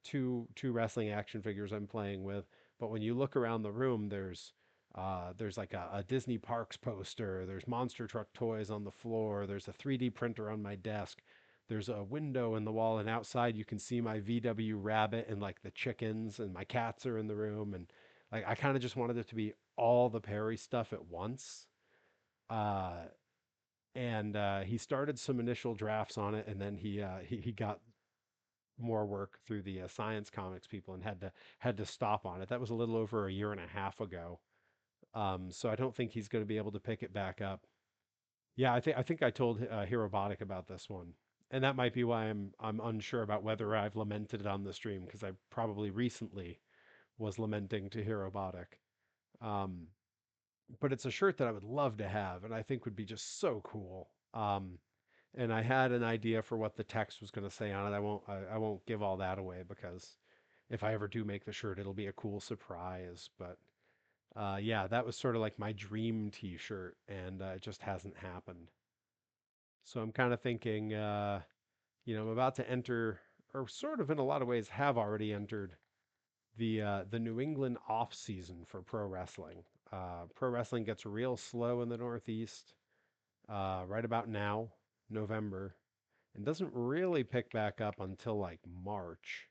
two wrestling action figures I'm playing with. But when you look around the room, there's like a Disney Parks poster. There's monster truck toys on the floor. There's a 3D printer on my desk. There's a window in the wall, and outside you can see my VW Rabbit and like the chickens, and my cats are in the room. And like I kind of just wanted it to be all the Perry stuff at once. Uh, and he started some initial drafts on it, and then he got more work through the science comics people and had to stop on it. That was a little over a year and a half ago. So I don't think he's going to be able to pick it back up. Yeah, I think I told Hirobotic about this one, and that might be why I'm unsure about whether I've lamented it on the stream because I probably recently was lamenting to Hirobotic. Um, but it's a shirt that I would love to have, and I think would be just so cool. And I had an idea for what the text was going to say on it. I won't give all that away because if I ever do make the shirt, it'll be a cool surprise. But yeah, that was sort of like my dream T-shirt, and it just hasn't happened. So I'm kind of thinking, I'm about to enter, or sort of in a lot of ways have already entered the New England off season for pro wrestling. Pro wrestling gets real slow in the Northeast right about now, November, and doesn't really pick back up until like March.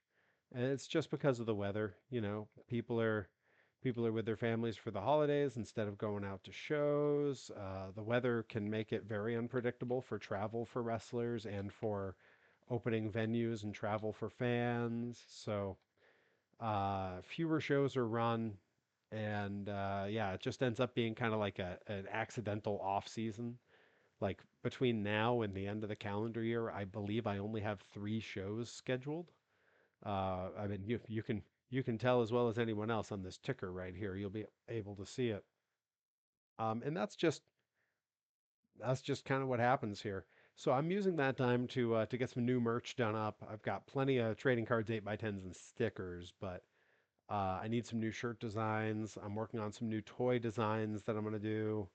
And it's just because of the weather. People are with their families for the holidays instead of going out to shows. The weather can make it very unpredictable for travel for wrestlers and for opening venues and travel for fans. So fewer shows are run, and yeah, it just ends up being kind of like an accidental off season. Like between now and the end of the calendar year, I believe I only have 3 shows scheduled. I mean, you can tell as well as anyone else on this ticker right here. You'll be able to see it, and that's just kind of what happens here. So I'm using that time to get some new merch done up. I've got plenty of trading cards, 8x10s, and stickers, but I need some new shirt designs. I'm working on some new toy designs that I'm gonna do.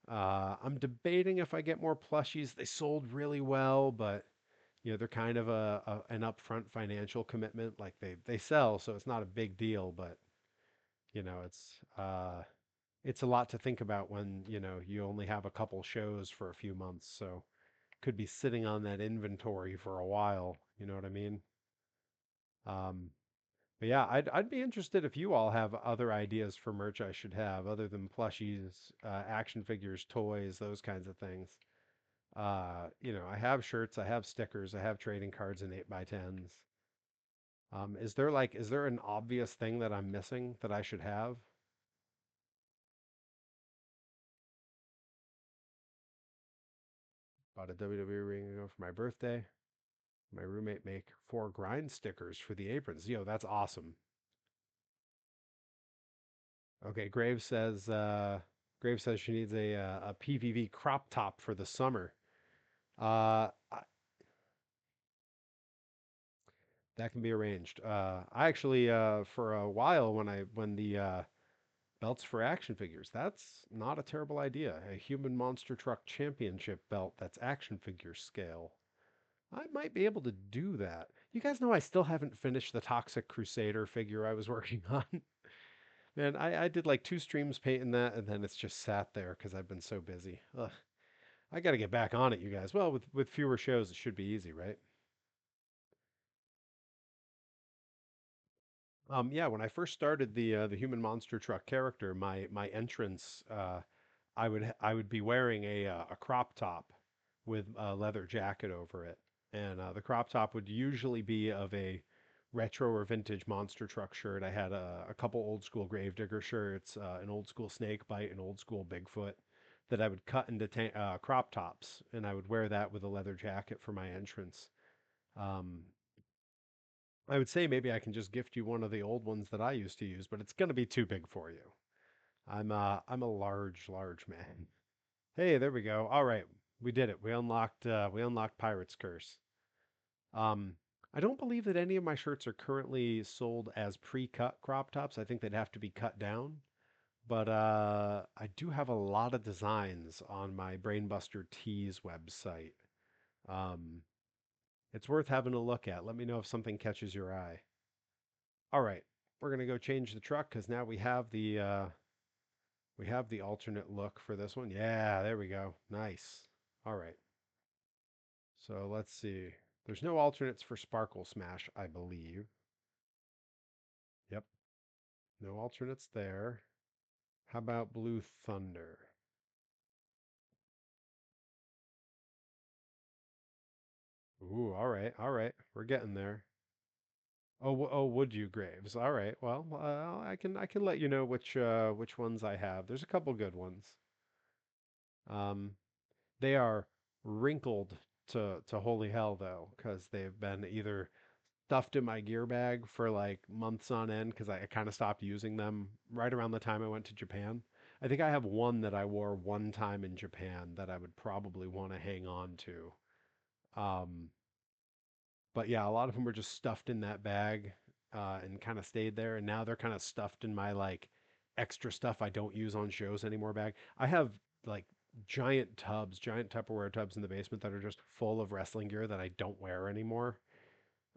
I'm debating if I get more plushies. They sold really well, but they're kind of an upfront financial commitment. Like they sell, so it's not a big deal, but you know, it's uh it's a lot to think about when, you only have a couple shows for a few months, so could be sitting on that inventory for a while, you know what I mean? Um but yeah, I'd be interested if you all have other ideas for merch I should have other than plushies, action figures, toys, those kinds of things. I have shirts, I have stickers, I have trading cards and 8x10s. Is there an obvious thing that I'm missing that I should have? Bought a WWE ring ago for my birthday. My roommate make 4 grind stickers for the aprons. Yo, that's awesome. Okay, Graves says she needs a PVV crop top for the summer. Uh, I, that can be arranged. I actually for a while when the belts for action figures. That's not a terrible idea. A human monster truck championship belt that's action figure scale. I might be able to do that. You guys know I still haven't finished the Toxic Crusader figure I was working on. Man, I did like 2 streams painting that, and then it's just sat there because I've been so busy. Ugh, I got to get back on it, you guys. Well, with fewer shows, it should be easy, right? Yeah, when I first started the human monster truck character, my entrance, I would be wearing a crop top with a leather jacket over it, and the crop top would usually be of a retro or vintage monster truck shirt. I had a couple old school Gravedigger shirts, an old school Snakebite, an old school Bigfoot that I would cut into crop tops, and I would wear that with a leather jacket for my entrance. Um, I would say maybe I can just gift you one of the old ones that I used to use, but it's going to be too big for you. I'm a large man. Hey, there we go. All right, we did it. We unlocked Pirate's Curse. Um, I don't believe that any of my shirts are currently sold as pre-cut crop tops. I think they'd have to be cut down. But I do have a lot of designs on my Brainbuster Tees website. Um, it's worth having a look at. Let me know if something catches your eye. All right, we're gonna go change the truck because now we have the alternate look for this one. Yeah, there we go. Nice. All right. So let's see. There's no alternates for Sparkle Smash, I believe. Yep. No alternates there. How about Blue Thunder? Ooh, all right. All right. We're getting there. Oh, would you Graves? All right. Well, I can let you know which ones I have. There's a couple good ones. Um, They are wrinkled to holy hell though, because they've been either stuffed in my gear bag for like months on end because I kind of stopped using them right around the time I went to Japan. I think I have one that I wore one time in Japan that I would probably want to hang on to. Um, but yeah, a lot of them were just stuffed in that bag and kind of stayed there. And now they're kind of stuffed in my like extra stuff I don't use on shows anymore bag. I have like giant tubs, giant Tupperware tubs in the basement that are just full of wrestling gear that I don't wear anymore.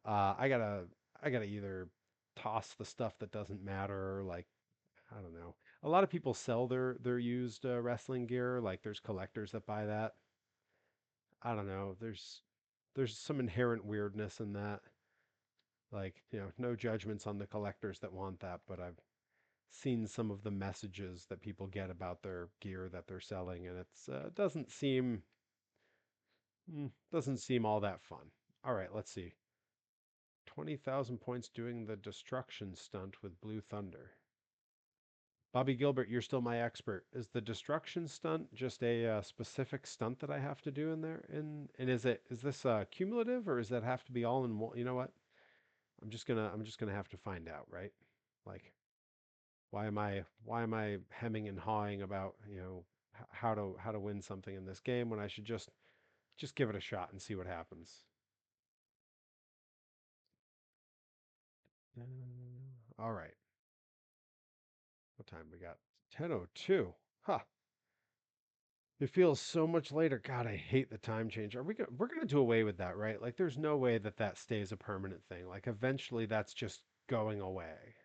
Uh, I gotta I gotta either toss the stuff that doesn't matter, like I don't know. A lot of people sell their used wrestling gear, like there's collectors that buy that. I don't know. There's some inherent weirdness in that. Like, no judgments on the collectors that want that, but I've seen some of the messages that people get about their gear that they're selling, and it doesn't seem all that fun. All right, let's see. 20,000 points doing the destruction stunt with Blue Thunder. Bobby Gilbert, you're still my expert. Is the destruction stunt just a specific stunt that I have to do in there? And is this cumulative or does that have to be all in one? You know what? I'm just gonna have to find out, right? Like, why am I hemming and hawing about how to win something in this game when I should just give it a shot and see what happens? All right. What time we got? 10:02. Huh. It feels so much later. God, I hate the time change. We're gonna do away with that, right? Like there's no way that that stays a permanent thing. Like eventually that's just going away.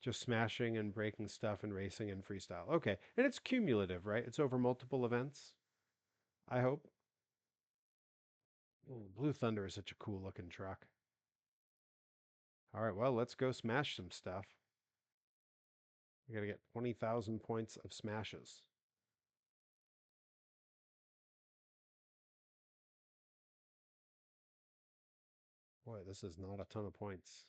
Just smashing and breaking stuff and racing and freestyle. Okay. And it's cumulative, right? It's over multiple events, I hope. Ooh, Blue Thunder is such a cool looking truck. All right, well, let's go smash some stuff. We gotta get 20,000 points of smashes. Boy, this is not a ton of points.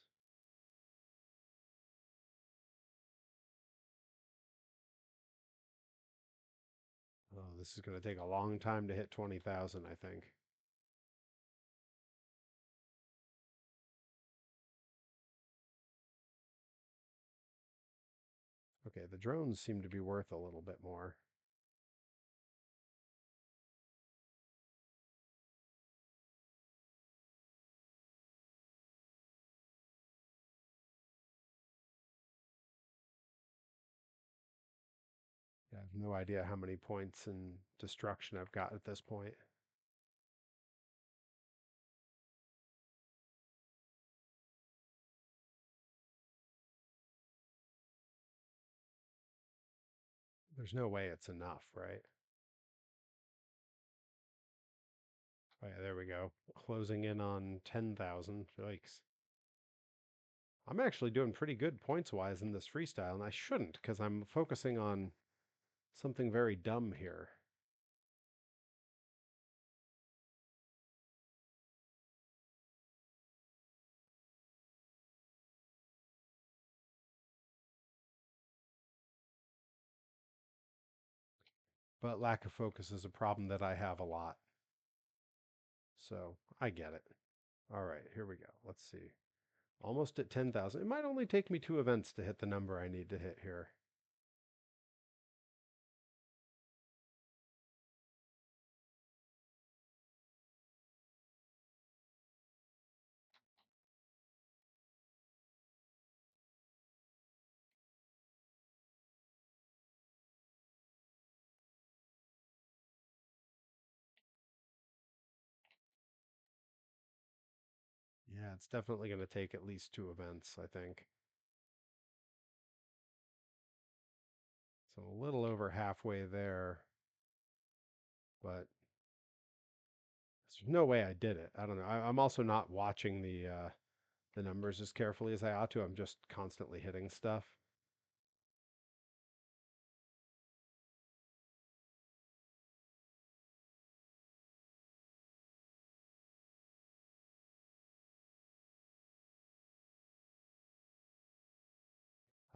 Oh, this is gonna take a long time to hit 20,000, I think. Okay, the drones seem to be worth a little bit more. Yeah, I have no idea how many points in destruction I've got at this point. There's no way it's enough, right? Oh, yeah, there we go. Closing in on 10,000. Yikes. I'm actually doing pretty good points wise in this freestyle, and I shouldn't because I'm focusing on something very dumb here. But lack of focus is a problem that I have a lot. So I get it. All right, here we go. Let's see. Almost at 10,000. It might only take me two events to hit the number I need to hit here. Yeah, it's definitely going to take at least two events, I think. So a little over halfway there, but there's no way I did it. I don't know. I'm also not watching the numbers as carefully as I ought to. I'm just constantly hitting stuff.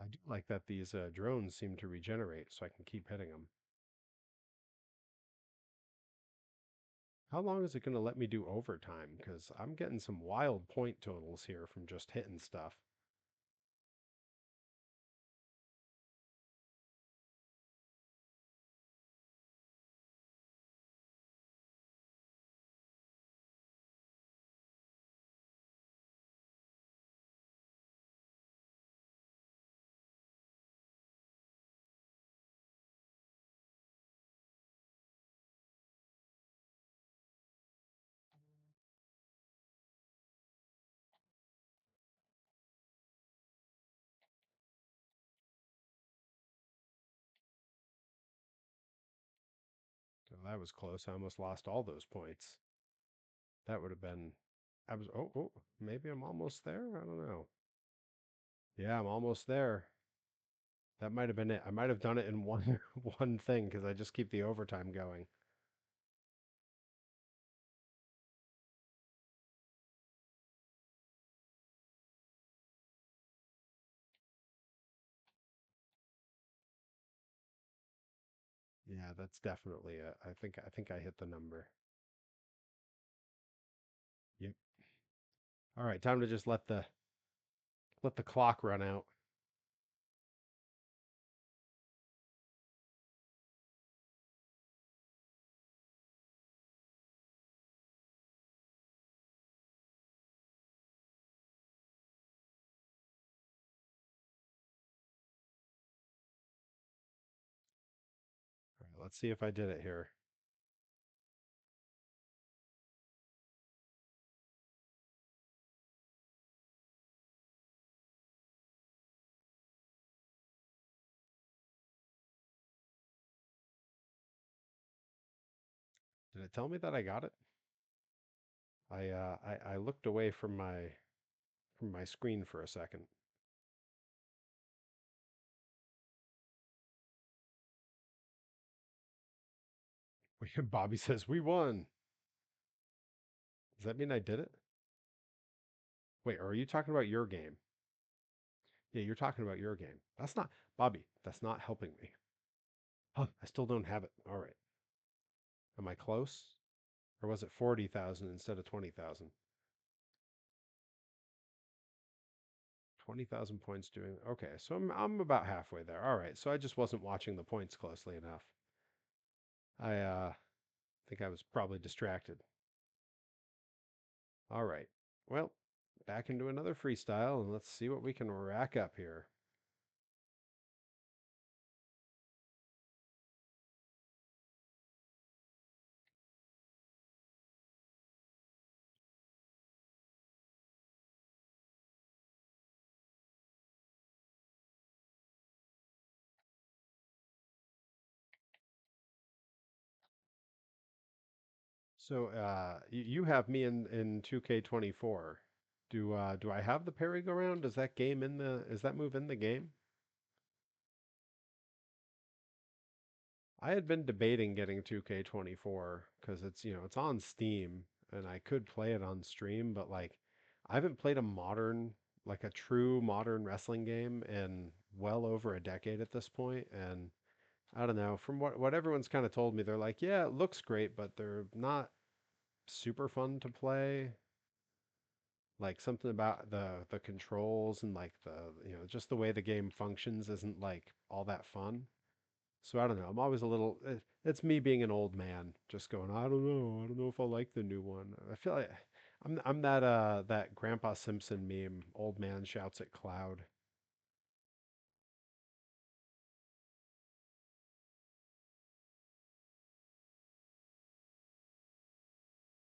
I do like that these drones seem to regenerate, so I can keep hitting them. How long is it going to let me do overtime? Because I'm getting some wild point totals here from just hitting stuff. So that was close. I almost lost all those points. That would have been. I was. Oh, maybe I'm almost there. I don't know. Yeah, I'm almost there. That might have been it. I might have done it in one one thing because I just keep the overtime going. Yeah, that's definitely it. I think I hit the number. Yep. All right, time to just let the clock run out. All right, let's see if I did it here. Did it tell me that I got it? I looked away from my screen for a second. Bobby says we won. Does that mean I did it? Wait, are you talking about your game? Yeah, you're talking about your game. That's not Bobby. That's not helping me. Huh, I still don't have it. All right. Am I close? Or was it 40,000 instead of 20,000? 20,000 points doing. Okay, so I'm about halfway there. All right. So I just wasn't watching the points closely enough. I think I was probably distracted. All right. Well, back into another freestyle and let's see what we can rack up here. So you have me in 2K24. Do I have the parry go round? Does that game in the is that move in the game? I had been debating getting 2K24 because it's on Steam and I could play it on stream, but like I haven't played a modern, like a true modern wrestling game in well over a decade at this point, and I don't know, from what everyone's kind of told me, they're like, yeah, it looks great, but they're not super fun to play. Like something about the controls and like just the way the game functions isn't like all that fun. So I don't know. I'm always a little. It's me being an old man, just going. I don't know. I don't know if I like the new one. I feel like I'm that Grandpa Simpson meme. Old man shouts at cloud.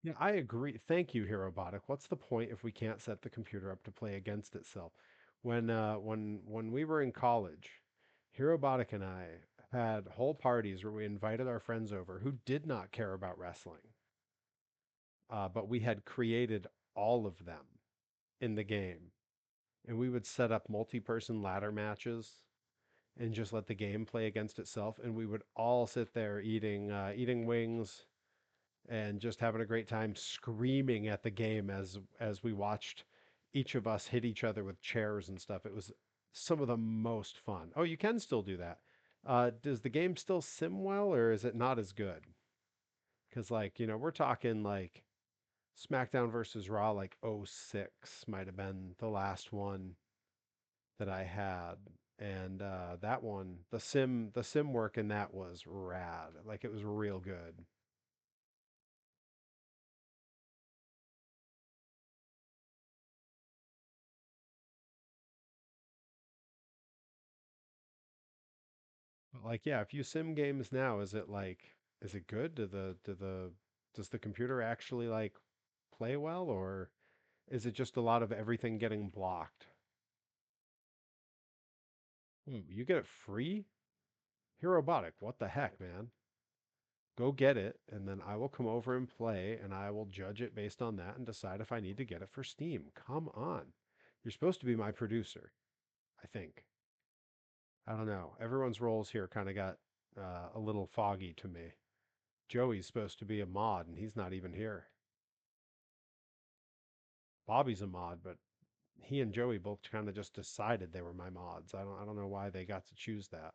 Yeah, I agree. Thank you, Herobotic. What's the point if we can't set the computer up to play against itself? When we were in college, Herobotic and I had whole parties where we invited our friends over who did not care about wrestling, but we had created all of them in the game, and we would set up multi-person ladder matches and just let the game play against itself, and we would all sit there eating wings and just having a great time screaming at the game as we watched each of us hit each other with chairs and stuff. It was some of the most fun. Oh, you can still do that. Does the game still sim well, or is it not as good? Cuz like, we're talking like SmackDown versus Raw like '06 might have been the last one that I had. And that one, the sim work in that was rad. Like it was real good. But like yeah, if you sim games now, is it good? Does the computer actually like play well, or is it just a lot of everything getting blocked? Ooh, you get it free? Herobotic, what the heck, man? Go get it, and then I will come over and play, and I will judge it based on that and decide if I need to get it for Steam. Come on. You're supposed to be my producer, I think. I don't know. Everyone's roles here kind of got a little foggy to me. Joey's supposed to be a mod, and he's not even here. Bobby's a mod, but he and Joey both kind of just decided they were my mods. I don't know why they got to choose that.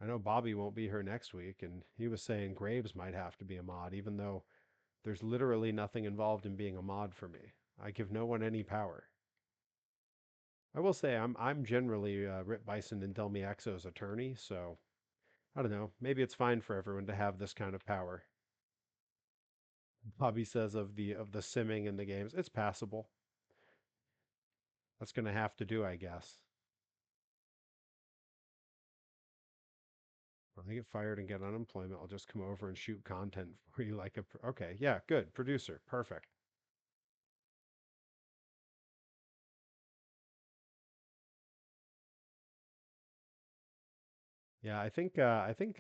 I know Bobby won't be here next week, and he was saying Graves might have to be a mod, even though there's literally nothing involved in being a mod for me. I give no one any power. I will say I'm generally Rip Bison and Delmi Exo's attorney, so I don't know. Maybe it's fine for everyone to have this kind of power. Bobby says of the simming in the games, it's passable. That's gonna have to do, I guess. When I get fired and get unemployment, I'll just come over and shoot content for you like okay, yeah, good. Producer. Perfect. Yeah, I think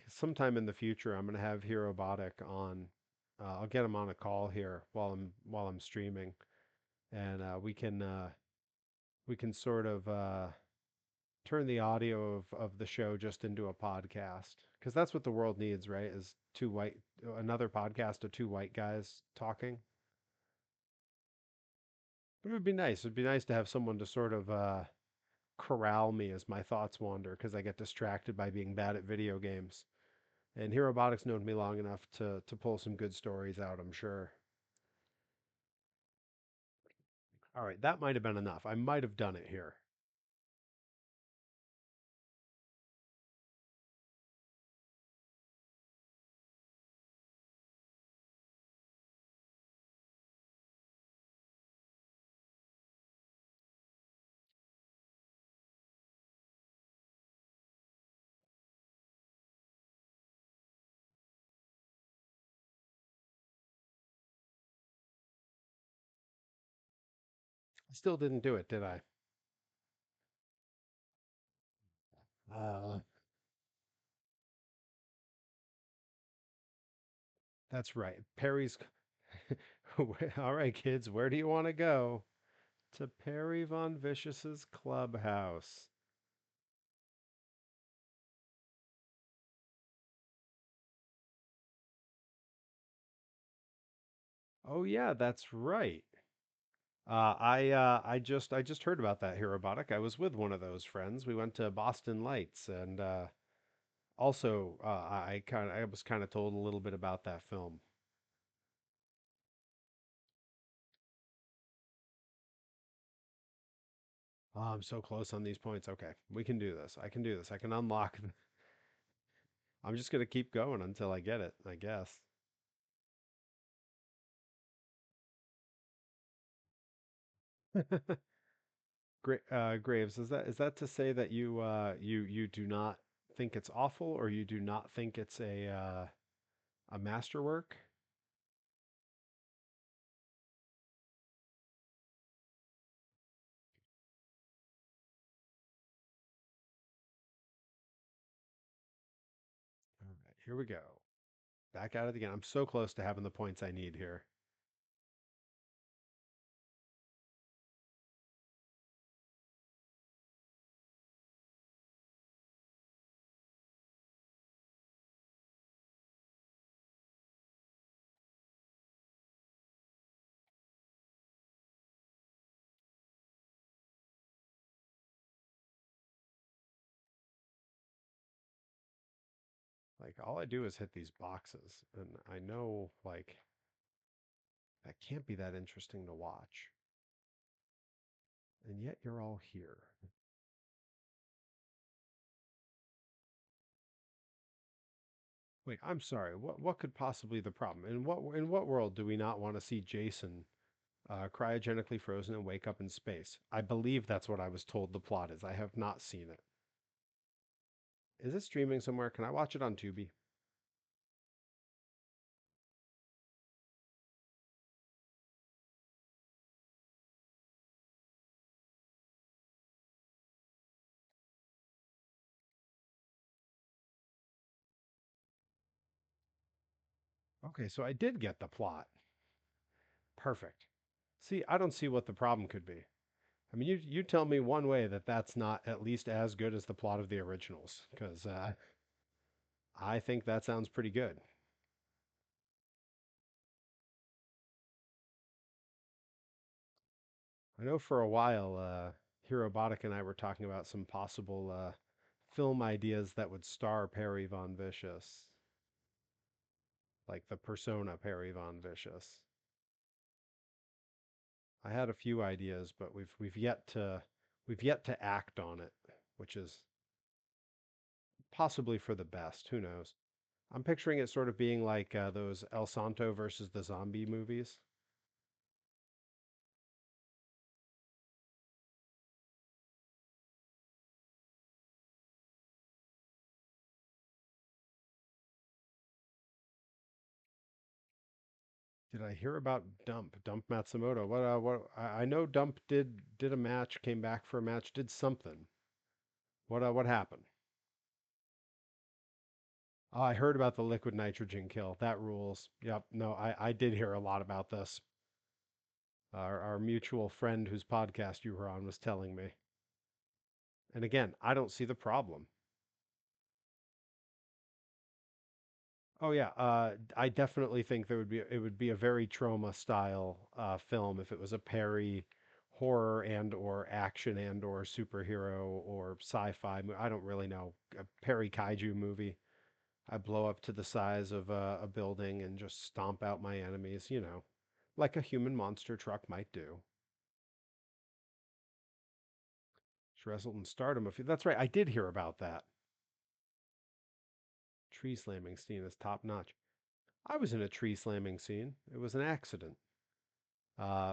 sometime in the future I'm gonna have Herobotic on. I'll get him on a call here while I'm streaming, and we can sort of turn the audio of the show just into a podcast because that's what the world needs, right? Is another podcast of two white guys talking. But it would be nice. It'd be nice to have someone to sort of corral me as my thoughts wander because I get distracted by being bad at video games. And Hero Robotics known me long enough to pull some good stories out, I'm sure. All right, that might have been enough. I might have done it here. I still didn't do it, did I? Uh, that's right. Perry's. All right, kids, where do you want to go? To Perry Von Vicious's clubhouse. Oh yeah, that's right. I just heard about that here, Robotic. I was with one of those friends. We went to Boston Lights, and also I was kind of told a little bit about that film. Oh, I'm so close on these points. Okay, we can do this. I can do this. I can unlock. I'm just gonna keep going until I get it, I guess. Graves, is that to say that you do not think it's awful, or you do not think it's a masterwork? All right, here we go. Back at it again. I'm so close to having the points I need here. Like all I do is hit these boxes, and I know like that can't be that interesting to watch. And yet you're all here. Wait, I'm sorry. What could possibly the problem? In what world do we not want to see Jason cryogenically frozen and wake up in space? I believe that's what I was told the plot is. I have not seen it. Is it streaming somewhere? Can I watch it on Tubi? Okay, so I did get the plot. Perfect. See, I don't see what the problem could be. I mean, you tell me one way that that's not at least as good as the plot of the originals, because I think that sounds pretty good. I know for a while, Hirobotic and I were talking about some possible film ideas that would star Perry Von Vicious, like the persona Perry Von Vicious. I had a few ideas, but we've yet to act on it, which is possibly for the best. Who knows? I'm picturing it sort of being like those El Santo versus the zombie movies. Did I hear about Dump Matsumoto? I know Dump did a match, came back for a match, did something. What happened? Oh, I heard about the liquid nitrogen kill. That rules. Yep. No, I did hear a lot about this. Our mutual friend whose podcast you were on was telling me. And again, I don't see the problem. Oh yeah, I definitely think it would be a very trauma style film if it was a Perry horror and or action and or superhero or sci-fi. I don't really know, a Perry kaiju movie. I blow up to the size of a building and just stomp out my enemies, like a human monster truck might do. She wrestled in Stardom. That's right, I did hear about that. Tree slamming scene is top notch. I was in a tree slamming scene. It was an accident.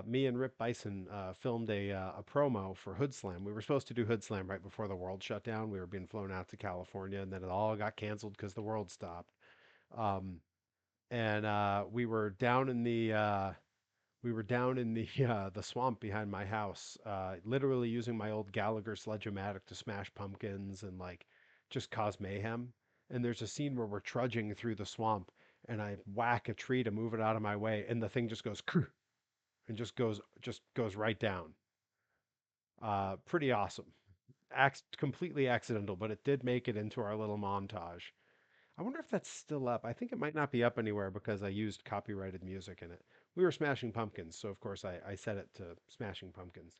Me and Rip Bison filmed a promo for Hood Slam. We were supposed to do Hood Slam right before the world shut down. We were being flown out to California, and then it all got canceled because the world stopped. Um, and we were down in the the swamp behind my house, literally using my old Gallagher sledge-o-matic to smash pumpkins and like just cause mayhem. And there's a scene where we're trudging through the swamp, and I whack a tree to move it out of my way, and the thing just goes and just goes right down. Pretty awesome. Completely accidental, but it did make it into our little montage. I wonder if that's still up. I think it might not be up anywhere because I used copyrighted music in it. We were Smashing Pumpkins, so of course I set it to Smashing Pumpkins.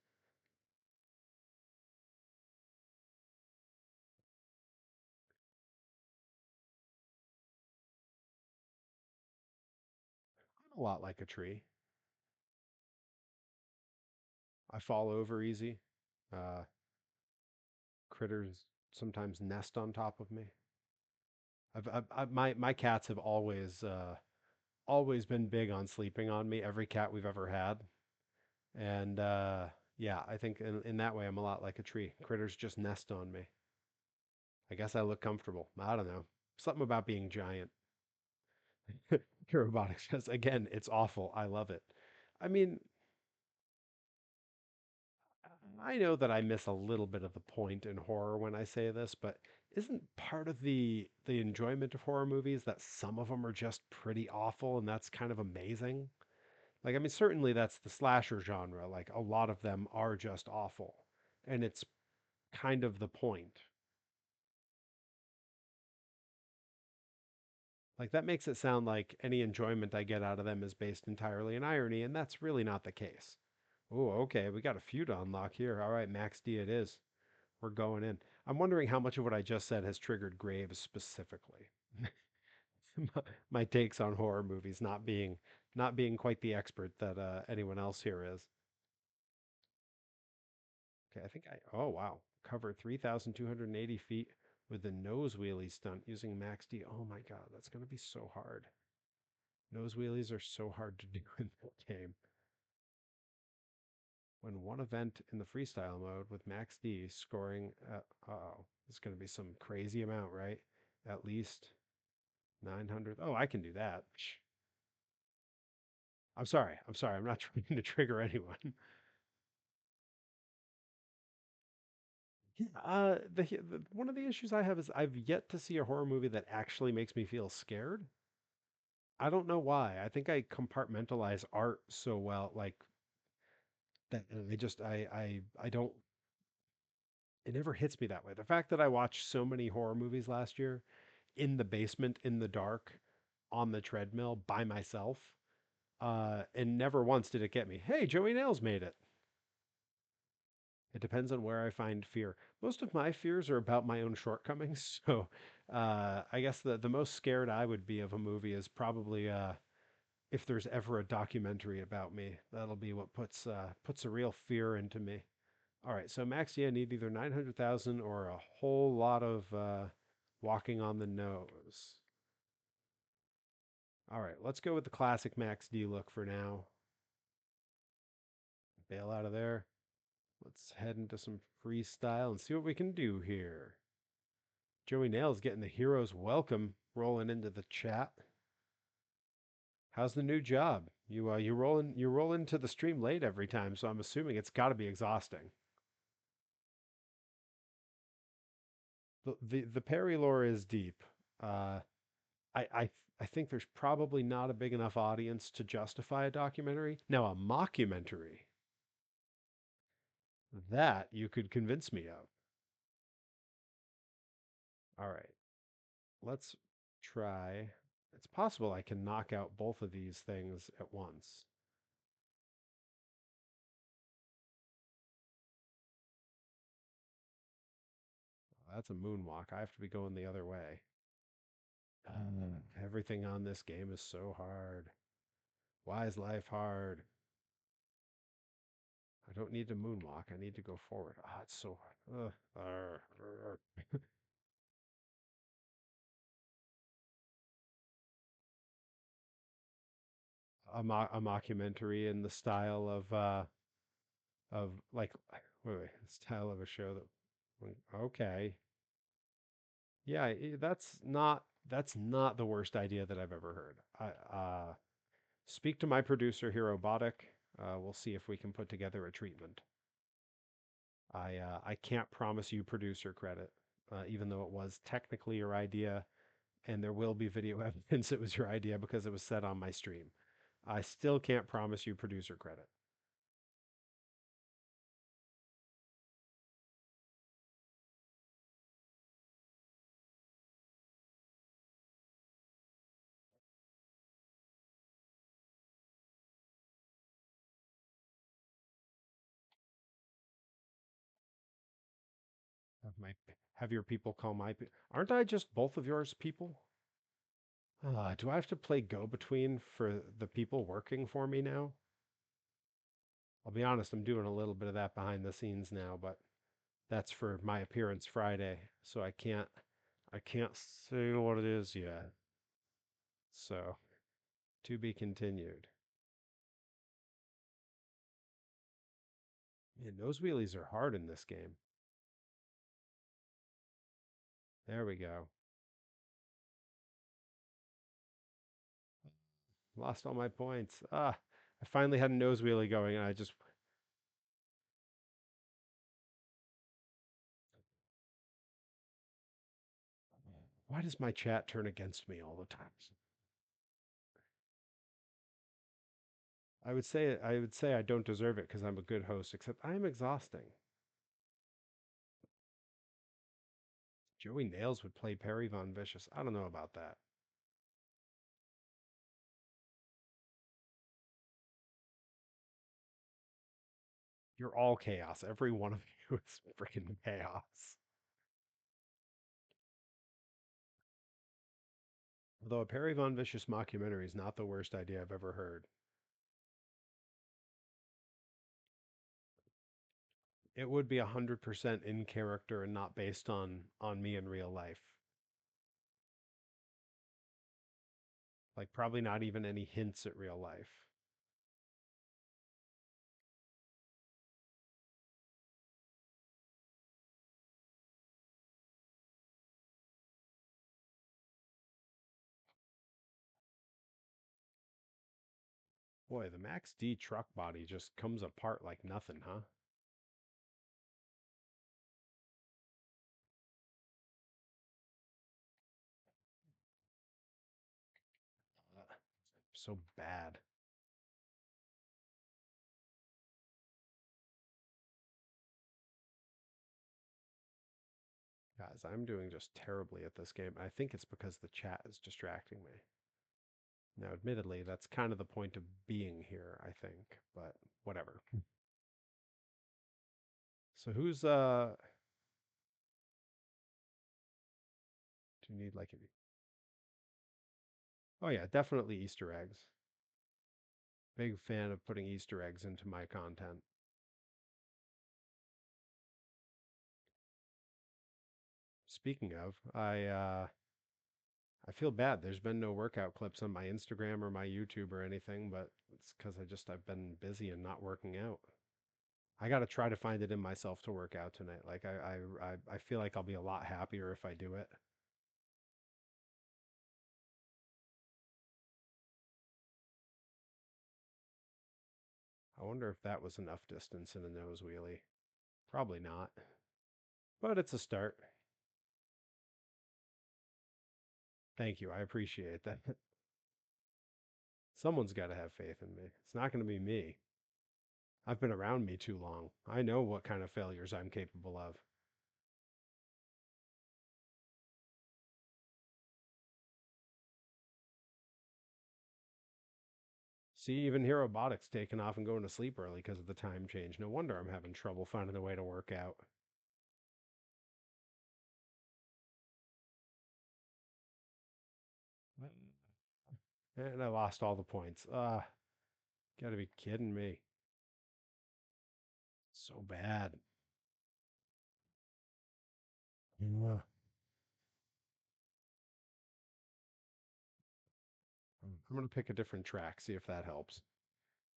I'm a lot like a tree. I fall over easy. Uh, Critters sometimes nest on top of me. My cats have always been big on sleeping on me. Every cat we've ever had, and yeah, I think in that way I'm a lot like a tree. Critters just nest on me. I guess I look comfortable. I don't know. Something about being giant. Robotics, because again, it's awful. I love it. I mean, I know that I miss a little bit of the point in horror when I say this, but isn't part of the enjoyment of horror movies that some of them are just pretty awful and that's kind of amazing? Like, I mean, certainly that's the slasher genre. Like, a lot of them are just awful, and it's kind of the point. Like, that makes it sound like any enjoyment I get out of them is based entirely in irony, and that's really not the case. Oh, okay, we got a feud to unlock here. All right, Max D it is. We're going in. I'm wondering how much of what I just said has triggered Graves specifically. my my takes on horror movies, not being quite the expert that anyone else here is. Okay, I think I oh wow, cover 3,280 feet with a nose wheelie stunt using Max D. Oh my God, that's gonna be so hard. Nose wheelies are so hard to do in that game. When one event in the freestyle mode with Max D scoring oh, it's gonna be some crazy amount, right? At least 900. Oh, I can do that. I'm sorry. I'm sorry. I'm not trying to trigger anyone. Yeah, one of the issues I have is I've yet to see a horror movie that actually makes me feel scared. I don't know why. I think I compartmentalize art so well, like that. I don't. It never hits me that way. The fact that I watched so many horror movies last year in the basement, in the dark, on the treadmill by myself, and never once did it get me. Hey, Joey Nails made it. It depends on where I find fear. Most of my fears are about my own shortcomings. So I guess the most scared I would be of a movie is probably if there's ever a documentary about me. That'll be what puts a real fear into me. All right, so Max D, I need either 900,000 or a whole lot of walking on the nose. All right, let's go with the classic Max D look for now. Bail out of there. Let's head into some freestyle and see what we can do here. Joey Nails getting the hero's welcome rolling into the chat. How's the new job? You roll into the stream late every time, so I'm assuming it's got to be exhausting. The Perry lore is deep. Uh, I think there's probably not a big enough audience to justify a documentary. Now, a mockumentary, that you could convince me of. All right, let's try. It's possible I can knock out both of these things at once. That's a moonwalk. I have to be going the other way. Everything on this game is so hard. Why is life hard? I don't need to moonwalk. I need to go forward. Ah, it's so hard. A mockumentary in the style of like wait, style of a show that okay. Yeah, that's not the worst idea that I've ever heard. Speak to my producer here, Robotic. We'll see if we can put together a treatment. I can't promise you producer credit, even though it was technically your idea, and there will be video evidence it was your idea because it was said on my stream. I still can't promise you producer credit. Have your people call aren't I just both of yours people? Do I have to play go between for the people working for me now? I'll be honest, I'm doing a little bit of that behind the scenes now, but that's for my appearance Friday, so I can't say what it is yet. So, to be continued. Man, nose wheelies are hard in this game. There we go. Lost all my points. I finally had a nose wheelie going, and I just. Why does my chat turn against me all the time? I would say I don't deserve it because I'm a good host, except I'm exhausting. Joey Nails would play Perry Von Vicious. I don't know about that. You're all chaos. Every one of you is freaking chaos. Although a Perry Von Vicious mockumentary is not the worst idea I've ever heard. It would be 100% in character and not based on me in real life. Like probably not even any hints at real life. Boy, the Max D truck body just comes apart like nothing, huh? So bad. Guys, I'm doing just terribly at this game. I think it's because the chat is distracting me. Now, admittedly, that's kind of the point of being here, I think, but whatever. So who's do you need like a Oh yeah, definitely Easter eggs. Big fan of putting Easter eggs into my content. Speaking of, I feel bad. There's been no workout clips on my Instagram or my YouTube or anything, but it's because I've been busy and not working out. I got to try to find it in myself to work out tonight. Like I feel like I'll be a lot happier if I do it. I wonder if that was enough distance in a nose wheelie. Probably not, but it's a start. Thank you. I appreciate that. Someone's got to have faith in me. It's not going to be me. I've been around me too long. I know what kind of failures I'm capable of. See, even Herobotics taking off and going to sleep early because of the time change. No wonder I'm having trouble finding a way to work out. And I lost all the points. Gotta be kidding me. So bad. Ugh. I'm gonna pick a different track, see if that helps.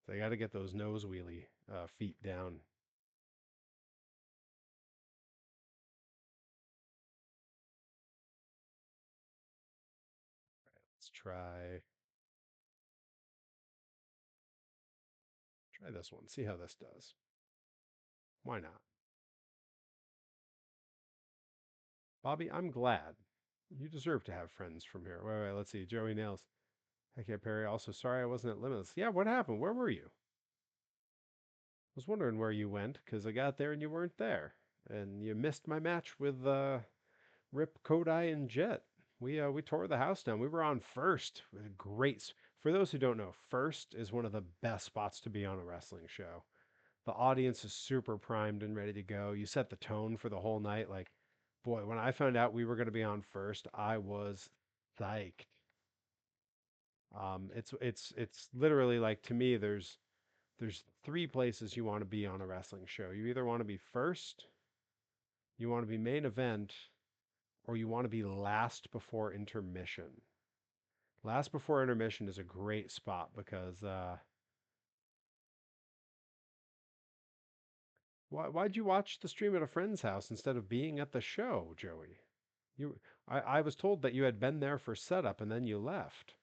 So I gotta get those nose wheelie feet down. Let's try this one. See how this does. Why not? Bobby, I'm glad. You deserve to have friends from here. Wait, let's see. Joey Nails. Heck yeah, Perry. Also, sorry I wasn't at Limitless. Yeah, what happened? Where were you? Was wondering where you went because I got there and you weren't there, and you missed my match with Rip, Kodai, and Jet. We tore the house down. We were on first with a great. For those who don't know, first is one of the best spots to be on a wrestling show. The audience is super primed and ready to go. You set the tone for the whole night. Like, boy, when I found out we were going to be on first, I was psyched. It's literally like to me, there's three places you want to be on a wrestling show. You either want to be first, you want to be main event, or you want to be last before intermission. Last before intermission is a great spot because why'd you watch the stream at a friend's house instead of being at the show, Joey? I was told that you had been there for setup and then you left.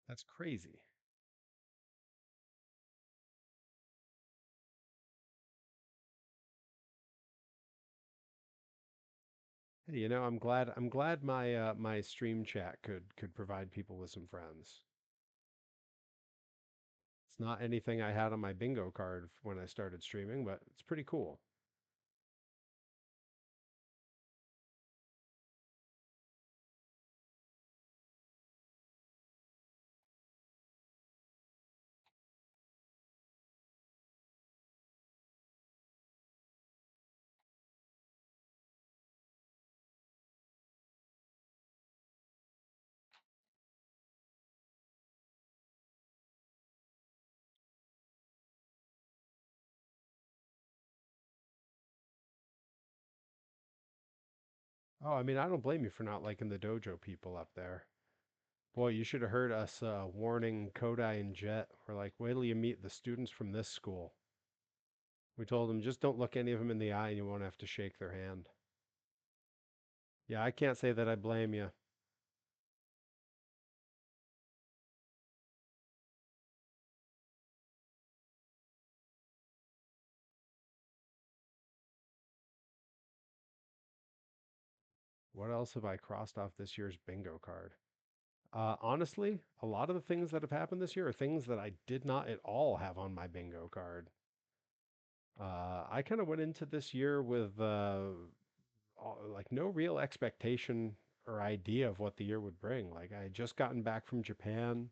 That's crazy. Hey, I'm glad my my stream chat could provide people with some friends. It's not anything I had on my bingo card when I started streaming, but it's pretty cool. Oh, I mean, I don't blame you for not liking the dojo people up there. Boy, you should have heard us warning Kodai and Jet. We're like, wait till you meet the students from this school. We told them just don't look any of them in the eye and you won't have to shake their hand. Yeah, I can't say that I blame you. What else have I crossed off this year's bingo card? Honestly, a lot of the things that have happened this year are things that I did not at all have on my bingo card. I kind of went into this year with like no real expectation or idea of what the year would bring. Like I had just gotten back from Japan,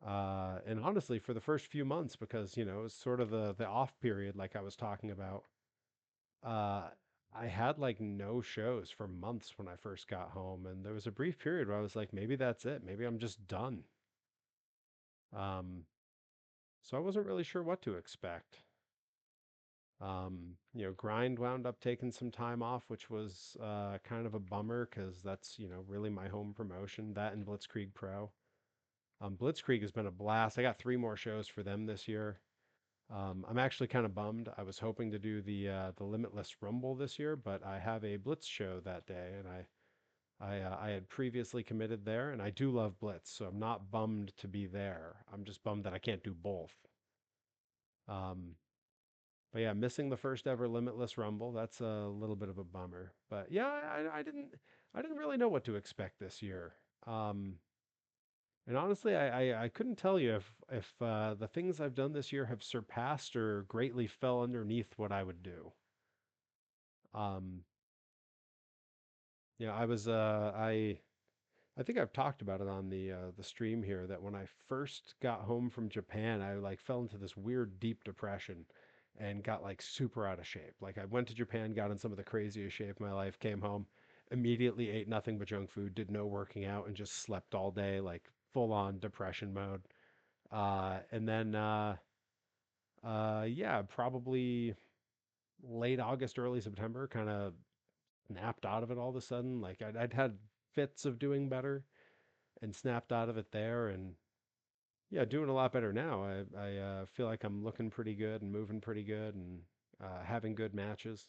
and honestly, for the first few months, because it was sort of the off period, like I was talking about. Uh, I had like no shows for months when I first got home, and there was a brief period where I was like, maybe that's it. Maybe I'm just done. Um, so I wasn't really sure what to expect. Grind wound up taking some time off, which was kind of a bummer because that's, really my home promotion, that and Blitzkrieg Pro. Blitzkrieg has been a blast. I got three more shows for them this year. I'm actually kind of bummed. I was hoping to do the Limitless Rumble this year, but I have a Blitz show that day, and I had previously committed there, and I do love Blitz, so I'm not bummed to be there. I'm just bummed that I can't do both. Um, but yeah, missing the first ever Limitless Rumble, that's a little bit of a bummer. But yeah, I didn't really know what to expect this year. Um, and honestly, I couldn't tell you if the things I've done this year have surpassed or greatly fell underneath what I would do. Um, I was I think I've talked about it on the stream here that when I first got home from Japan, I like fell into this weird deep depression and got like super out of shape. Like I went to Japan, got in some of the craziest shape of my life, came home, immediately ate nothing but junk food, did no working out, and just slept all day, like full on depression mode. And then yeah, probably late August, early September, kind of snapped out of it all of a sudden. Like I'd had fits of doing better and snapped out of it there, and yeah, doing a lot better now. I feel like I'm looking pretty good and moving pretty good and having good matches.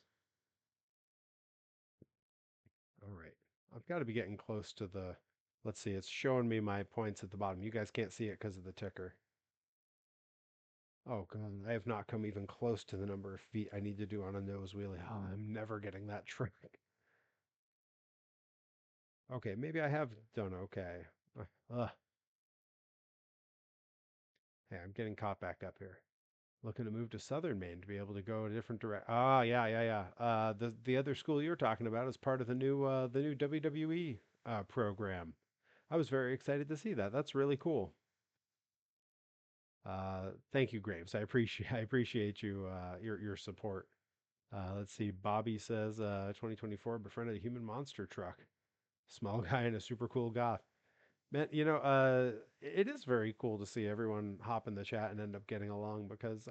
All right. I've got to be getting close to the. Let's see, it's showing me my points at the bottom. You guys can't see it because of the ticker. Oh, God. I have not come even close to the number of feet I need to do on a nose wheelie. Oh, I'm never getting that trick. Okay, maybe I have done okay. Uh, hey, I'm getting caught back up here. Looking to move to Southern Maine to be able to go a different direct. Ah, yeah, yeah, yeah. The other school you're talking about is part of the new WWE program. I was very excited to see that. That's really cool. Thank you, Graves. I appreciate your support. Let's see. Bobby says 2024 befriended a human monster truck. Small guy and a super cool goth. Man, it is very cool to see everyone hop in the chat and end up getting along because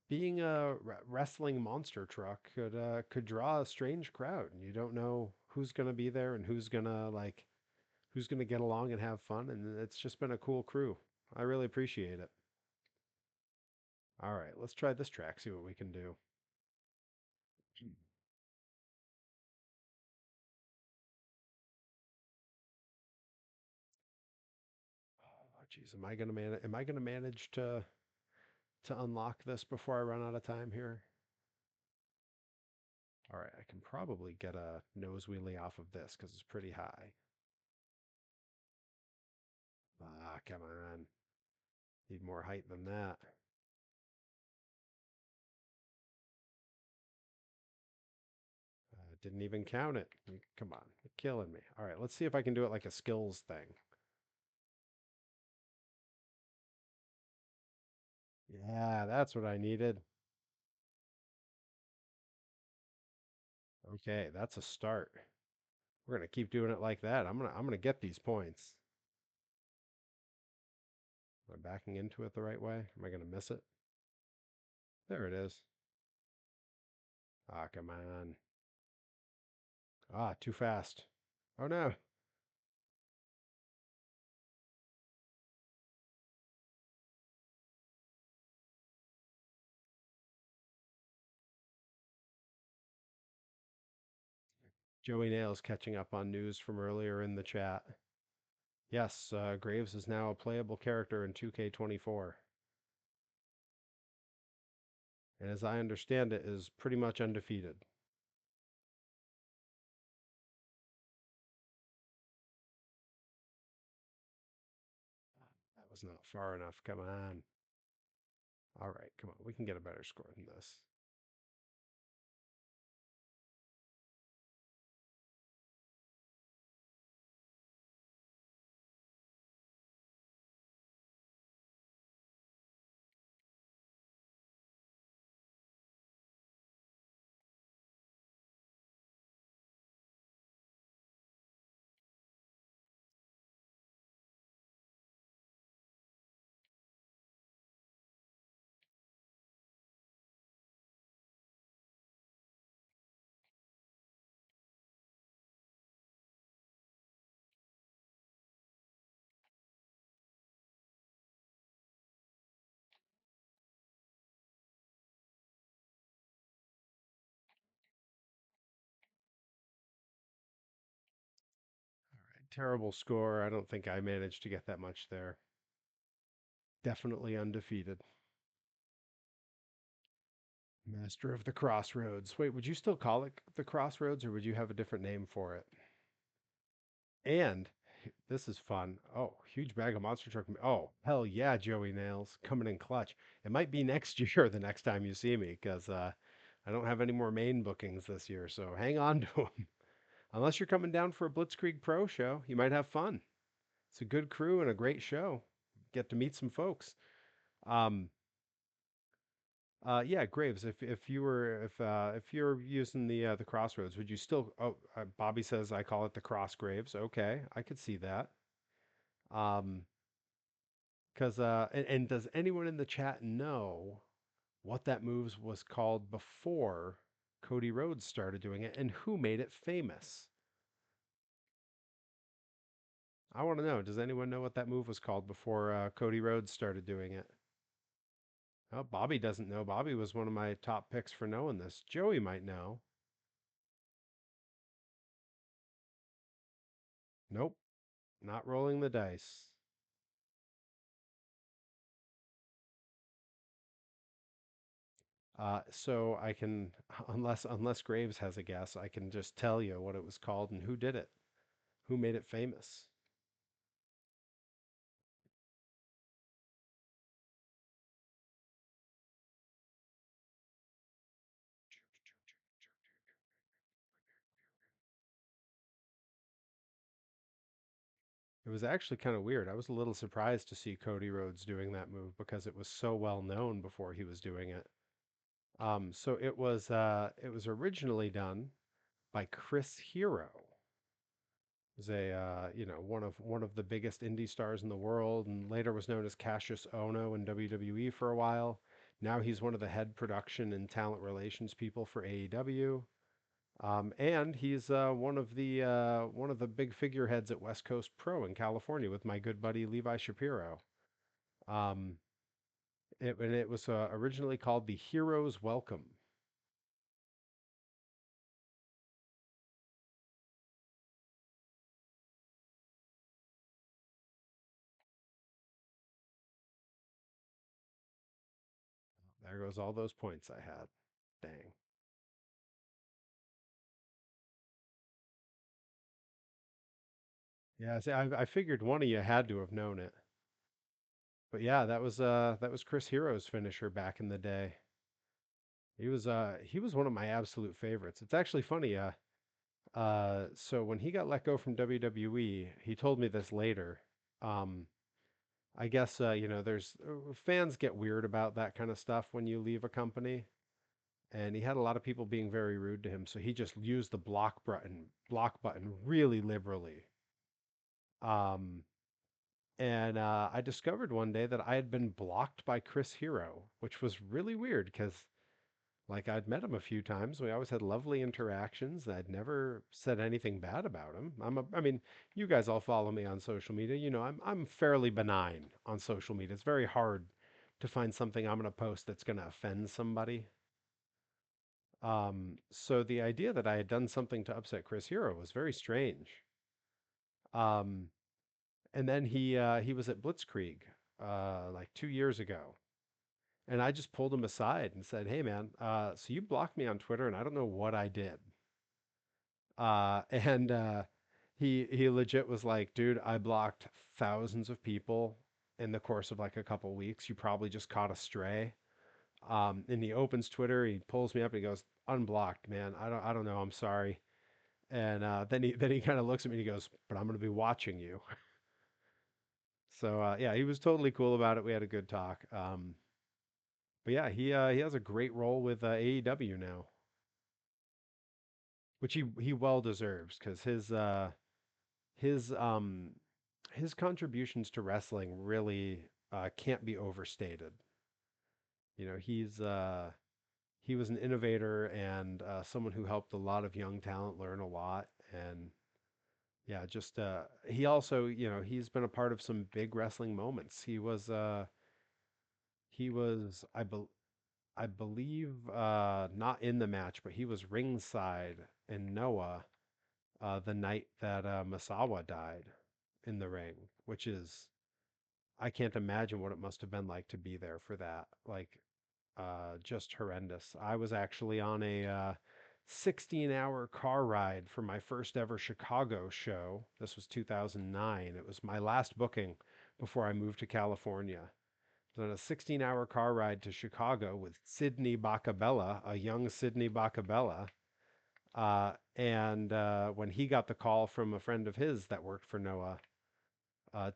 being a wrestling monster truck could draw a strange crowd, and you don't know who's gonna be there and who's gonna get along and have fun, and it's just been a cool crew. I really appreciate it. All right, let's try this track, see what we can do. Oh, geez, am I gonna manage to unlock this before I run out of time here? All right, I can probably get a nose wheelie off of this because it's pretty high. Ah, come on. Need more height than that. Didn't even count it. Come on, you're killing me. All right, let's see if I can do it like a skills thing. Yeah, that's what I needed. Okay, that's a start. We're gonna keep doing it like that. I'm gonna get these points. Am I backing into it the right way? Am I gonna miss it? There it is. Ah, come on. Ah, too fast. Oh no. Joey Nails catching up on news from earlier in the chat. Yes, Graves is now a playable character in 2K24, and as I understand it, is pretty much undefeated. That was not far enough. Come on. All right, come on. We can get a better score than this. Terrible score. I don't think I managed to get that much there. Definitely undefeated. Master of the Crossroads. Wait, would you still call it the Crossroads or would you have a different name for it? And this is fun. Oh, huge bag of monster truck. Oh, hell yeah, Joey Nails coming in clutch. It might be next year, the next time you see me, because I don't have any more main bookings this year. So hang on to them. Unless you're coming down for a Blitzkrieg Pro show, you might have fun. It's a good crew and a great show. Get to meet some folks. Um, yeah, Graves. If you're using the Crossroads, would you still? Oh, Bobby says I call it the Cross Graves. Okay, I could see that. Um, because and does anyone in the chat know what that moves was called before Cody Rhodes started doing it, and who made it famous? I want to know. Does anyone know what that move was called before Cody Rhodes started doing it? Oh, Bobby doesn't know. Bobby was one of my top picks for knowing this. Joey might know. Nope, not rolling the dice. So I can, unless Graves has a guess, I can just tell you what it was called and who did it, who made it famous. It was actually kind of weird. I was a little surprised to see Cody Rhodes doing that move because it was so well known before he was doing it. So it was originally done by Chris Hero. Was a one of the biggest indie stars in the world, and later was known as Cassius Ono in WWE for a while. Now he's one of the head production and talent relations people for AEW, and he's one of the big figureheads at West Coast Pro in California with my good buddy Levi Shapiro. Um, it was originally called the Hero's Welcome. There goes all those points I had. Dang. Yeah, see, I figured one of you had to have known it. But yeah, that was Chris Hero's finisher back in the day. He was one of my absolute favorites. It's actually funny, so when he got let go from WWE, he told me this later. Um, I guess there's fans get weird about that kind of stuff when you leave a company, and he had a lot of people being very rude to him, so he just used the block button really liberally. Um, and I discovered one day that I had been blocked by Chris Hero, which was really weird because Like I'd met him a few times. We always had lovely interactions. I'd never said anything bad about him. I mean, you guys all follow me on social media. You know, I'm fairly benign on social media. It's very hard to find something I'm going to post that's going to offend somebody. So the idea that I had done something to upset Chris Hero was very strange. Um, and then he was at Blitzkrieg like 2 years ago, and I just pulled him aside and said, "Hey man, so you blocked me on Twitter, and I don't know what I did." And he legit was like, "Dude, I blocked thousands of people in the course of like a couple weeks. You probably just caught a stray." And he opens Twitter, he pulls me up, and he goes, "Unblocked, man. I don't know. I'm sorry." And then he kind of looks at me and he goes, "But I'm gonna be watching you." So yeah, he was totally cool about it. We had a good talk. But yeah, he has a great role with AEW now, which he well deserves because his his contributions to wrestling really can't be overstated. You know, he was an innovator and someone who helped a lot of young talent learn a lot. And yeah, just he also, you know, he's been a part of some big wrestling moments. He was I believe not in the match, but he was ringside in Noah the night that Masawa died in the ring, which is I can't imagine what it must have been like to be there for that. Like just horrendous. I was actually on a 16-hour car ride for my first ever Chicago show. This was 2009. It was my last booking before I moved to California. I was on a 16-hour car ride to Chicago with Sidney Bacabella, a young Sidney Bacabella. And when he got the call from a friend of his that worked for Noah,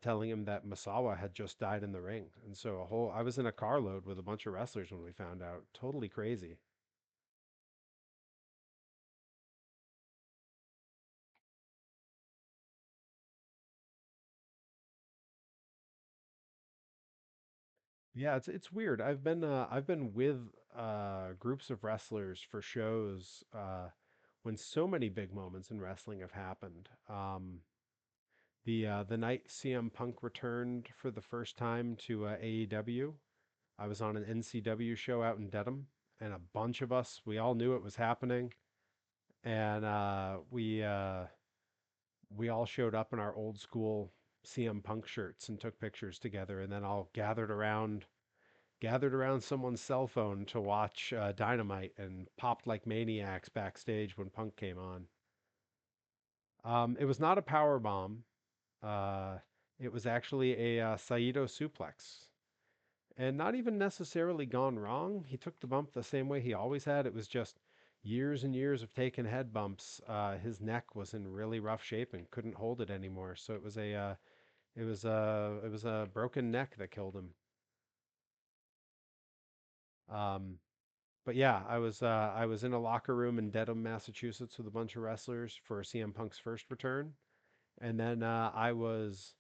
telling him that Masawa had just died in the ring. And so I was in a carload with a bunch of wrestlers when we found out. Totally crazy. Yeah, it's weird. I've been with groups of wrestlers for shows when so many big moments in wrestling have happened. The night CM Punk returned for the first time to AEW, I was on an NCW show out in Dedham, and a bunch of us, we all knew it was happening, and we all showed up in our old school CM Punk shirts and took pictures together, and then all gathered around someone's cell phone to watch Dynamite and popped like maniacs backstage when Punk came on. It was not a power bomb. Uh, it was actually a Saito suplex, and not even necessarily gone wrong. He took the bump the same way he always had. It was just years and years of taking head bumps. His neck was in really rough shape and couldn't hold it anymore. So it was a broken neck that killed him. Um, but yeah, I was in a locker room in Dedham, Massachusetts, with a bunch of wrestlers for CM Punk's first return, and then I was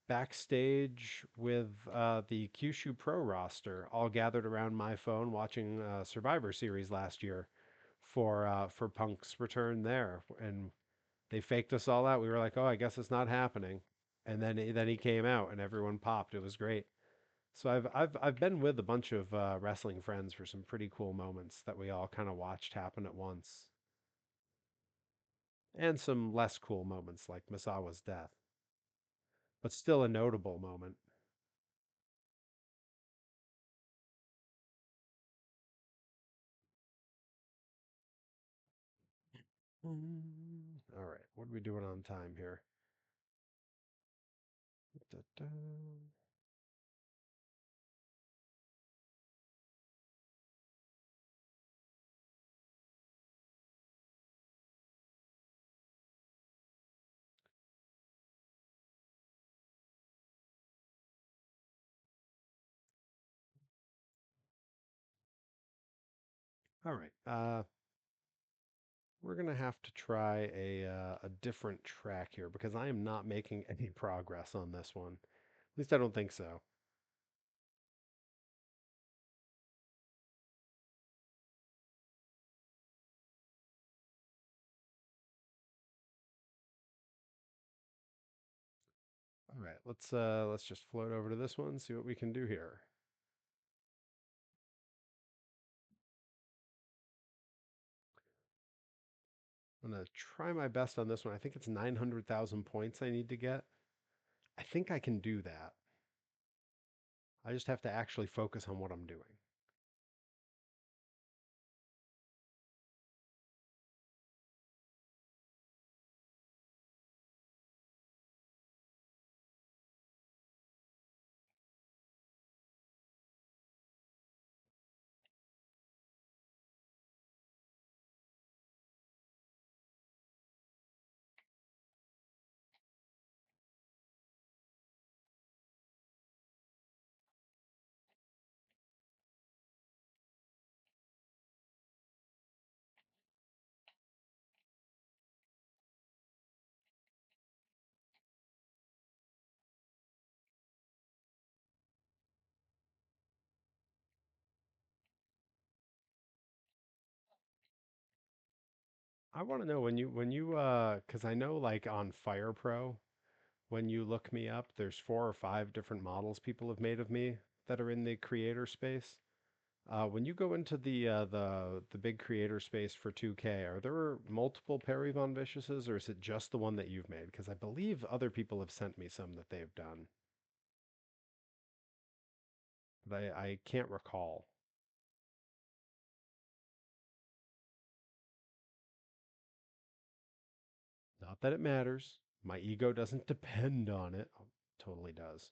backstage with the Kyushu Pro roster, all gathered around my phone watching Survivor Series last year for Punk's return there, and they faked us all out. We were like, "Oh, I guess it's not happening," and then he came out, and everyone popped. It was great. So I've been with a bunch of wrestling friends for some pretty cool moments that we all kind of watched happen at once, and some less cool moments like Masawa's death, but still a notable moment. All right, what are we doing on time here? Da-da. All right, we're gonna have to try a different track here because I am not making any progress on this one. At least I don't think so. let's just float over to this one, see what we can do here. I'm gonna try my best on this one. I think it's 900,000 points I need to get. I think I can do that. I just have to actually focus on what I'm doing. I want to know because I know like on Fire Pro, when you look me up, there's 4 or 5 different models people have made of me that are in the creator space. When you go into the big creator space for 2K, are there multiple Perry Von Viciouses, or is it just the one that you've made? Because I believe other people have sent me some that they've done, but I can't recall. Not that it matters. My ego doesn't depend on it. Oh, totally does.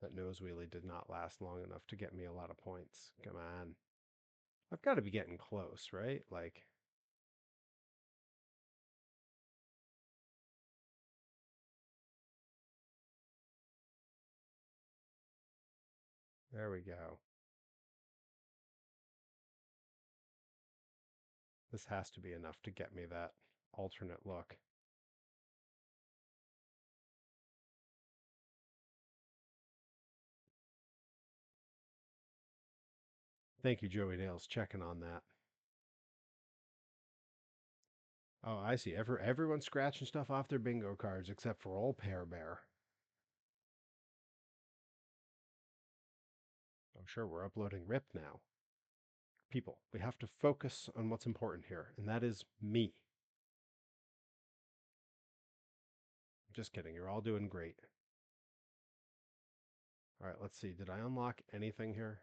That nose wheelie did not last long enough to get me a lot of points. Come on. I've got to be getting close, right? Like, there we go. This has to be enough to get me that alternate look. Thank you, Joey Nails, checking on that. Oh, I see. Everyone's scratching stuff off their bingo cards except for old Pear Bear. Oh, sure, we're uploading RIP now. People, we have to focus on what's important here, and that is me. Just kidding. You're all doing great. All right, let's see. Did I unlock anything here?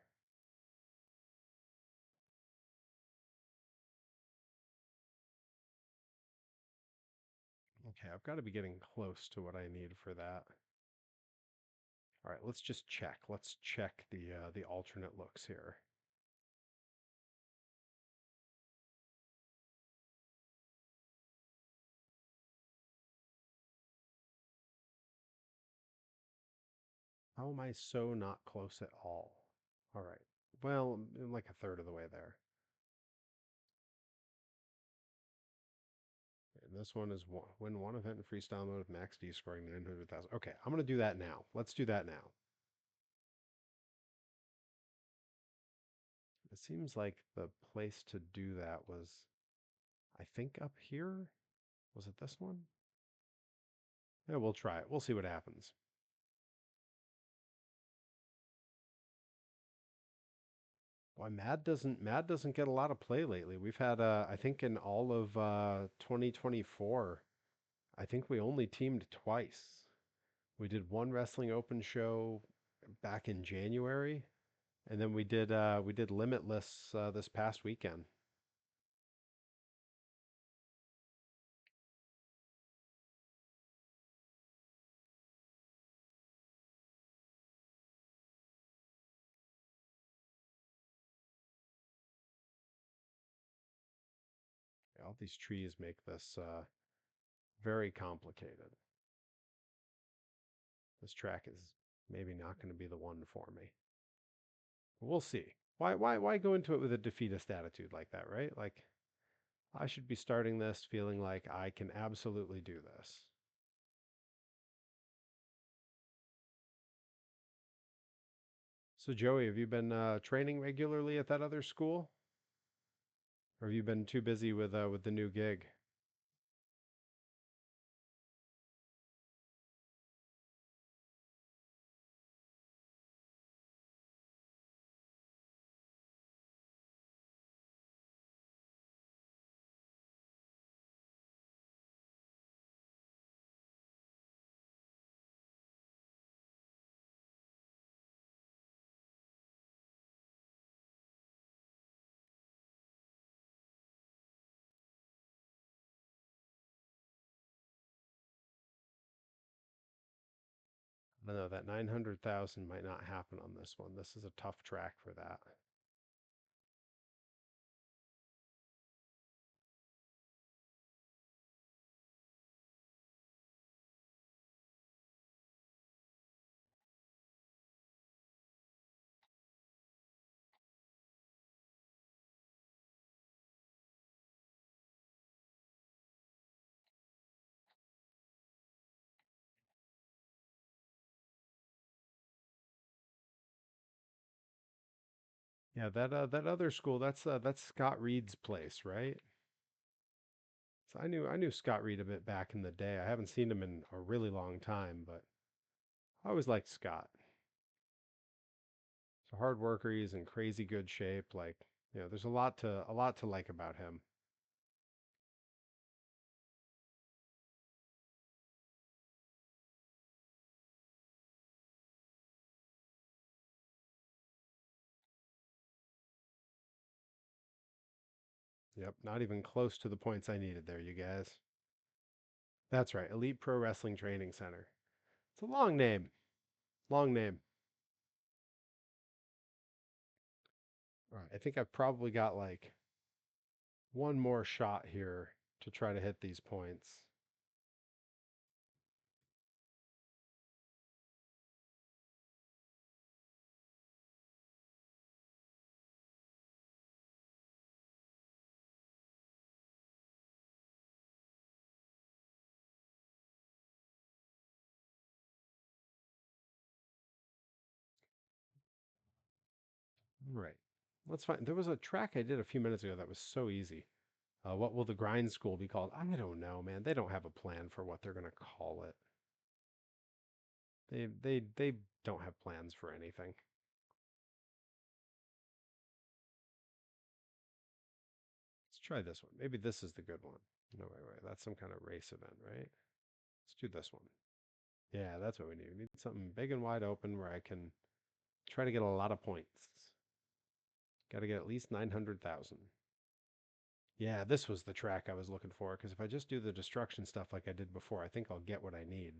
Okay, I've got to be getting close to what I need for that. All right, let's just check. Let's check the alternate looks here. How am I so not close at all? All right. Well, I'm like a third of the way there. And this one is win one event in freestyle mode with max D scoring 900,000. Okay, I'm going to do that now. Let's do that now. It seems like the place to do that was, I think, up here. Was it this one? Yeah, we'll try it. We'll see what happens. Boy, Mad doesn't get a lot of play lately. We've had I think in all of 2024, I think we only teamed twice. We did one wrestling open show back in January, and then we did Limitless this past weekend. Yeah, all these trees make this very complicated. This track is maybe not going to be the one for me. We'll see. Why go into it with a defeatist attitude like that, right? Like I should be starting this feeling like I can absolutely do this. So Joey, have you been training regularly at that other school, or have you been too busy with the new gig? I don't know, that 900,000 might not happen on this one. This is a tough track for that. Yeah, that other school, that's Scott Reed's place, right? So I knew Scott Reed a bit back in the day. I haven't seen him in a really long time, but I always liked Scott. He's a hard worker. He's in crazy good shape. Like, there's a lot to like about him. Yep, not even close to the points I needed there, you guys. That's right, Elite Pro Wrestling Training Center. It's a long name. Long name. All right, I think I've probably got like one more shot here to try to hit these points. Right. Let's find. There was a track I did a few minutes ago that was so easy. What will the grind school be called? I don't know, man. They don't have a plan for what they're gonna call it. They don't have plans for anything. Let's try this one. Maybe this is the good one. No, wait. That's some kind of race event, right? Let's do this one. Yeah, that's what we need. We need something big and wide open where I can try to get a lot of points. Got to get at least 900,000. Yeah, this was the track I was looking for, because if I just do the destruction stuff like I did before, I think I'll get what I need.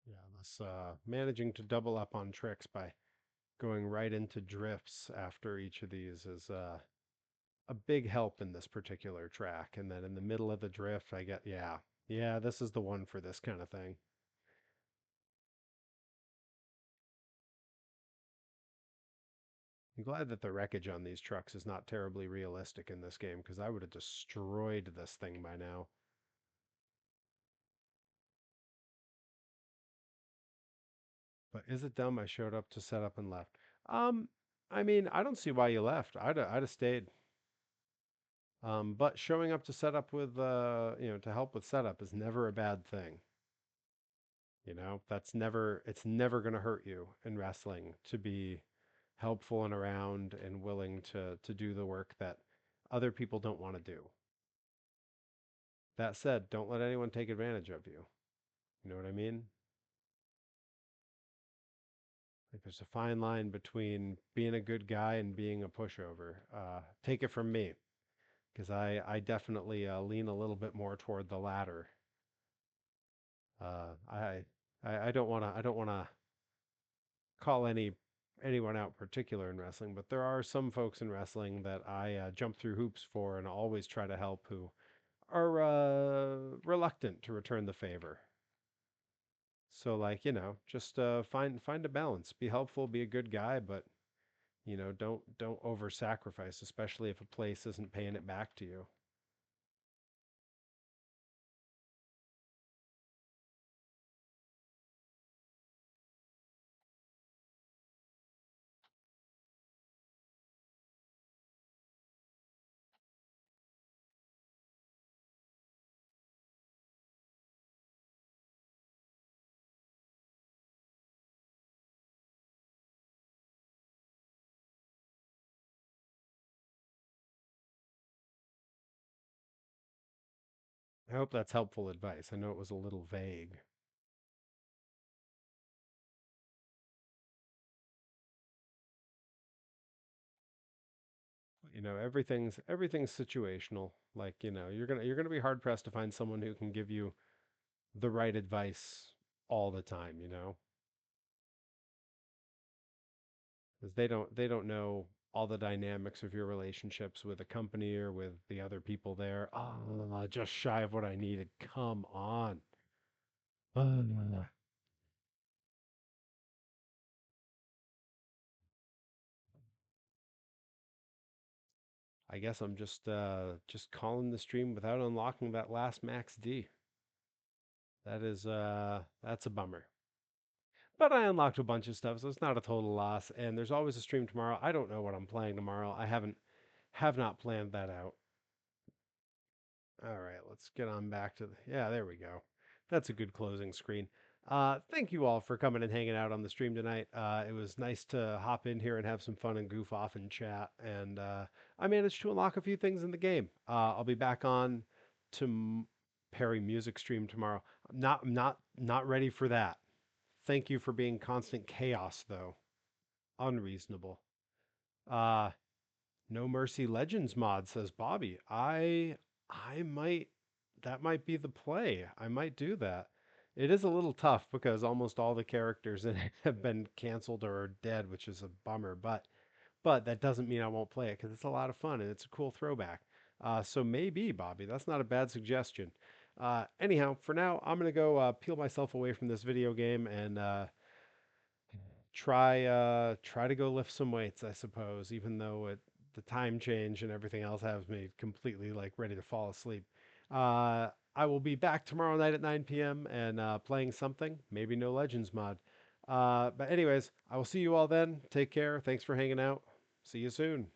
Yeah, this managing to double up on tricks by going right into drifts after each of these is a big help in this particular track. And then in the middle of the drift, I get, yeah, this is the one for this kind of thing. I'm glad that the wreckage on these trucks is not terribly realistic in this game, because I would have destroyed this thing by now. But is it dumb I showed up to set up and left? Um, I mean, I don't see why you left. I'd have stayed. But showing up to set up with, to help with setup is never a bad thing. It's never going to hurt you in wrestling to be helpful and around and willing to do the work that other people don't want to do. That said, don't let anyone take advantage of you. You know what I mean? Like there's a fine line between being a good guy and being a pushover. Take it from me, because I definitely lean a little bit more toward the latter. Uh, I I don't wanna call anyone out particular in wrestling, but there are some folks in wrestling that I jump through hoops for and always try to help who are reluctant to return the favor. So like, just find a balance. Be helpful, be a good guy, but don't over sacrifice, especially if a place isn't paying it back to you. I hope that's helpful advice. I know it was a little vague. Everything's situational. Like, you're gonna be hard pressed to find someone who can give you the right advice all the time, because they don't know all the dynamics of your relationships with a company or with the other people there. Ah, just shy of what I needed. Come on. Ah. I guess I'm just calling the stream without unlocking that last max D. That's a bummer. But I unlocked a bunch of stuff, so it's not a total loss. And there's always a stream tomorrow. I don't know what I'm playing tomorrow. I have not planned that out. All right, let's get on back to the. Yeah, there we go. That's a good closing screen. Thank you all for coming and hanging out on the stream tonight. It was nice to hop in here and have some fun and goof off and chat. And I managed to unlock a few things in the game. I'll be back on to Perry music stream tomorrow. I'm not ready for that. Thank you for being constant chaos, though. Unreasonable. Uh, No Mercy Legends mod, says Bobby. I might that might be the play. I might do that. It is a little tough because almost all the characters in it have been canceled or are dead, which is a bummer. But that doesn't mean I won't play it because it's a lot of fun and it's a cool throwback. So maybe, Bobby, that's not a bad suggestion. Anyhow, for now, I'm gonna go peel myself away from this video game and try to go lift some weights, I suppose, even though the time change and everything else has me completely like ready to fall asleep. I will be back tomorrow night at 9 p.m. and playing something, maybe no Legends mod. But anyways, I will see you all then. Take care. Thanks for hanging out. See you soon.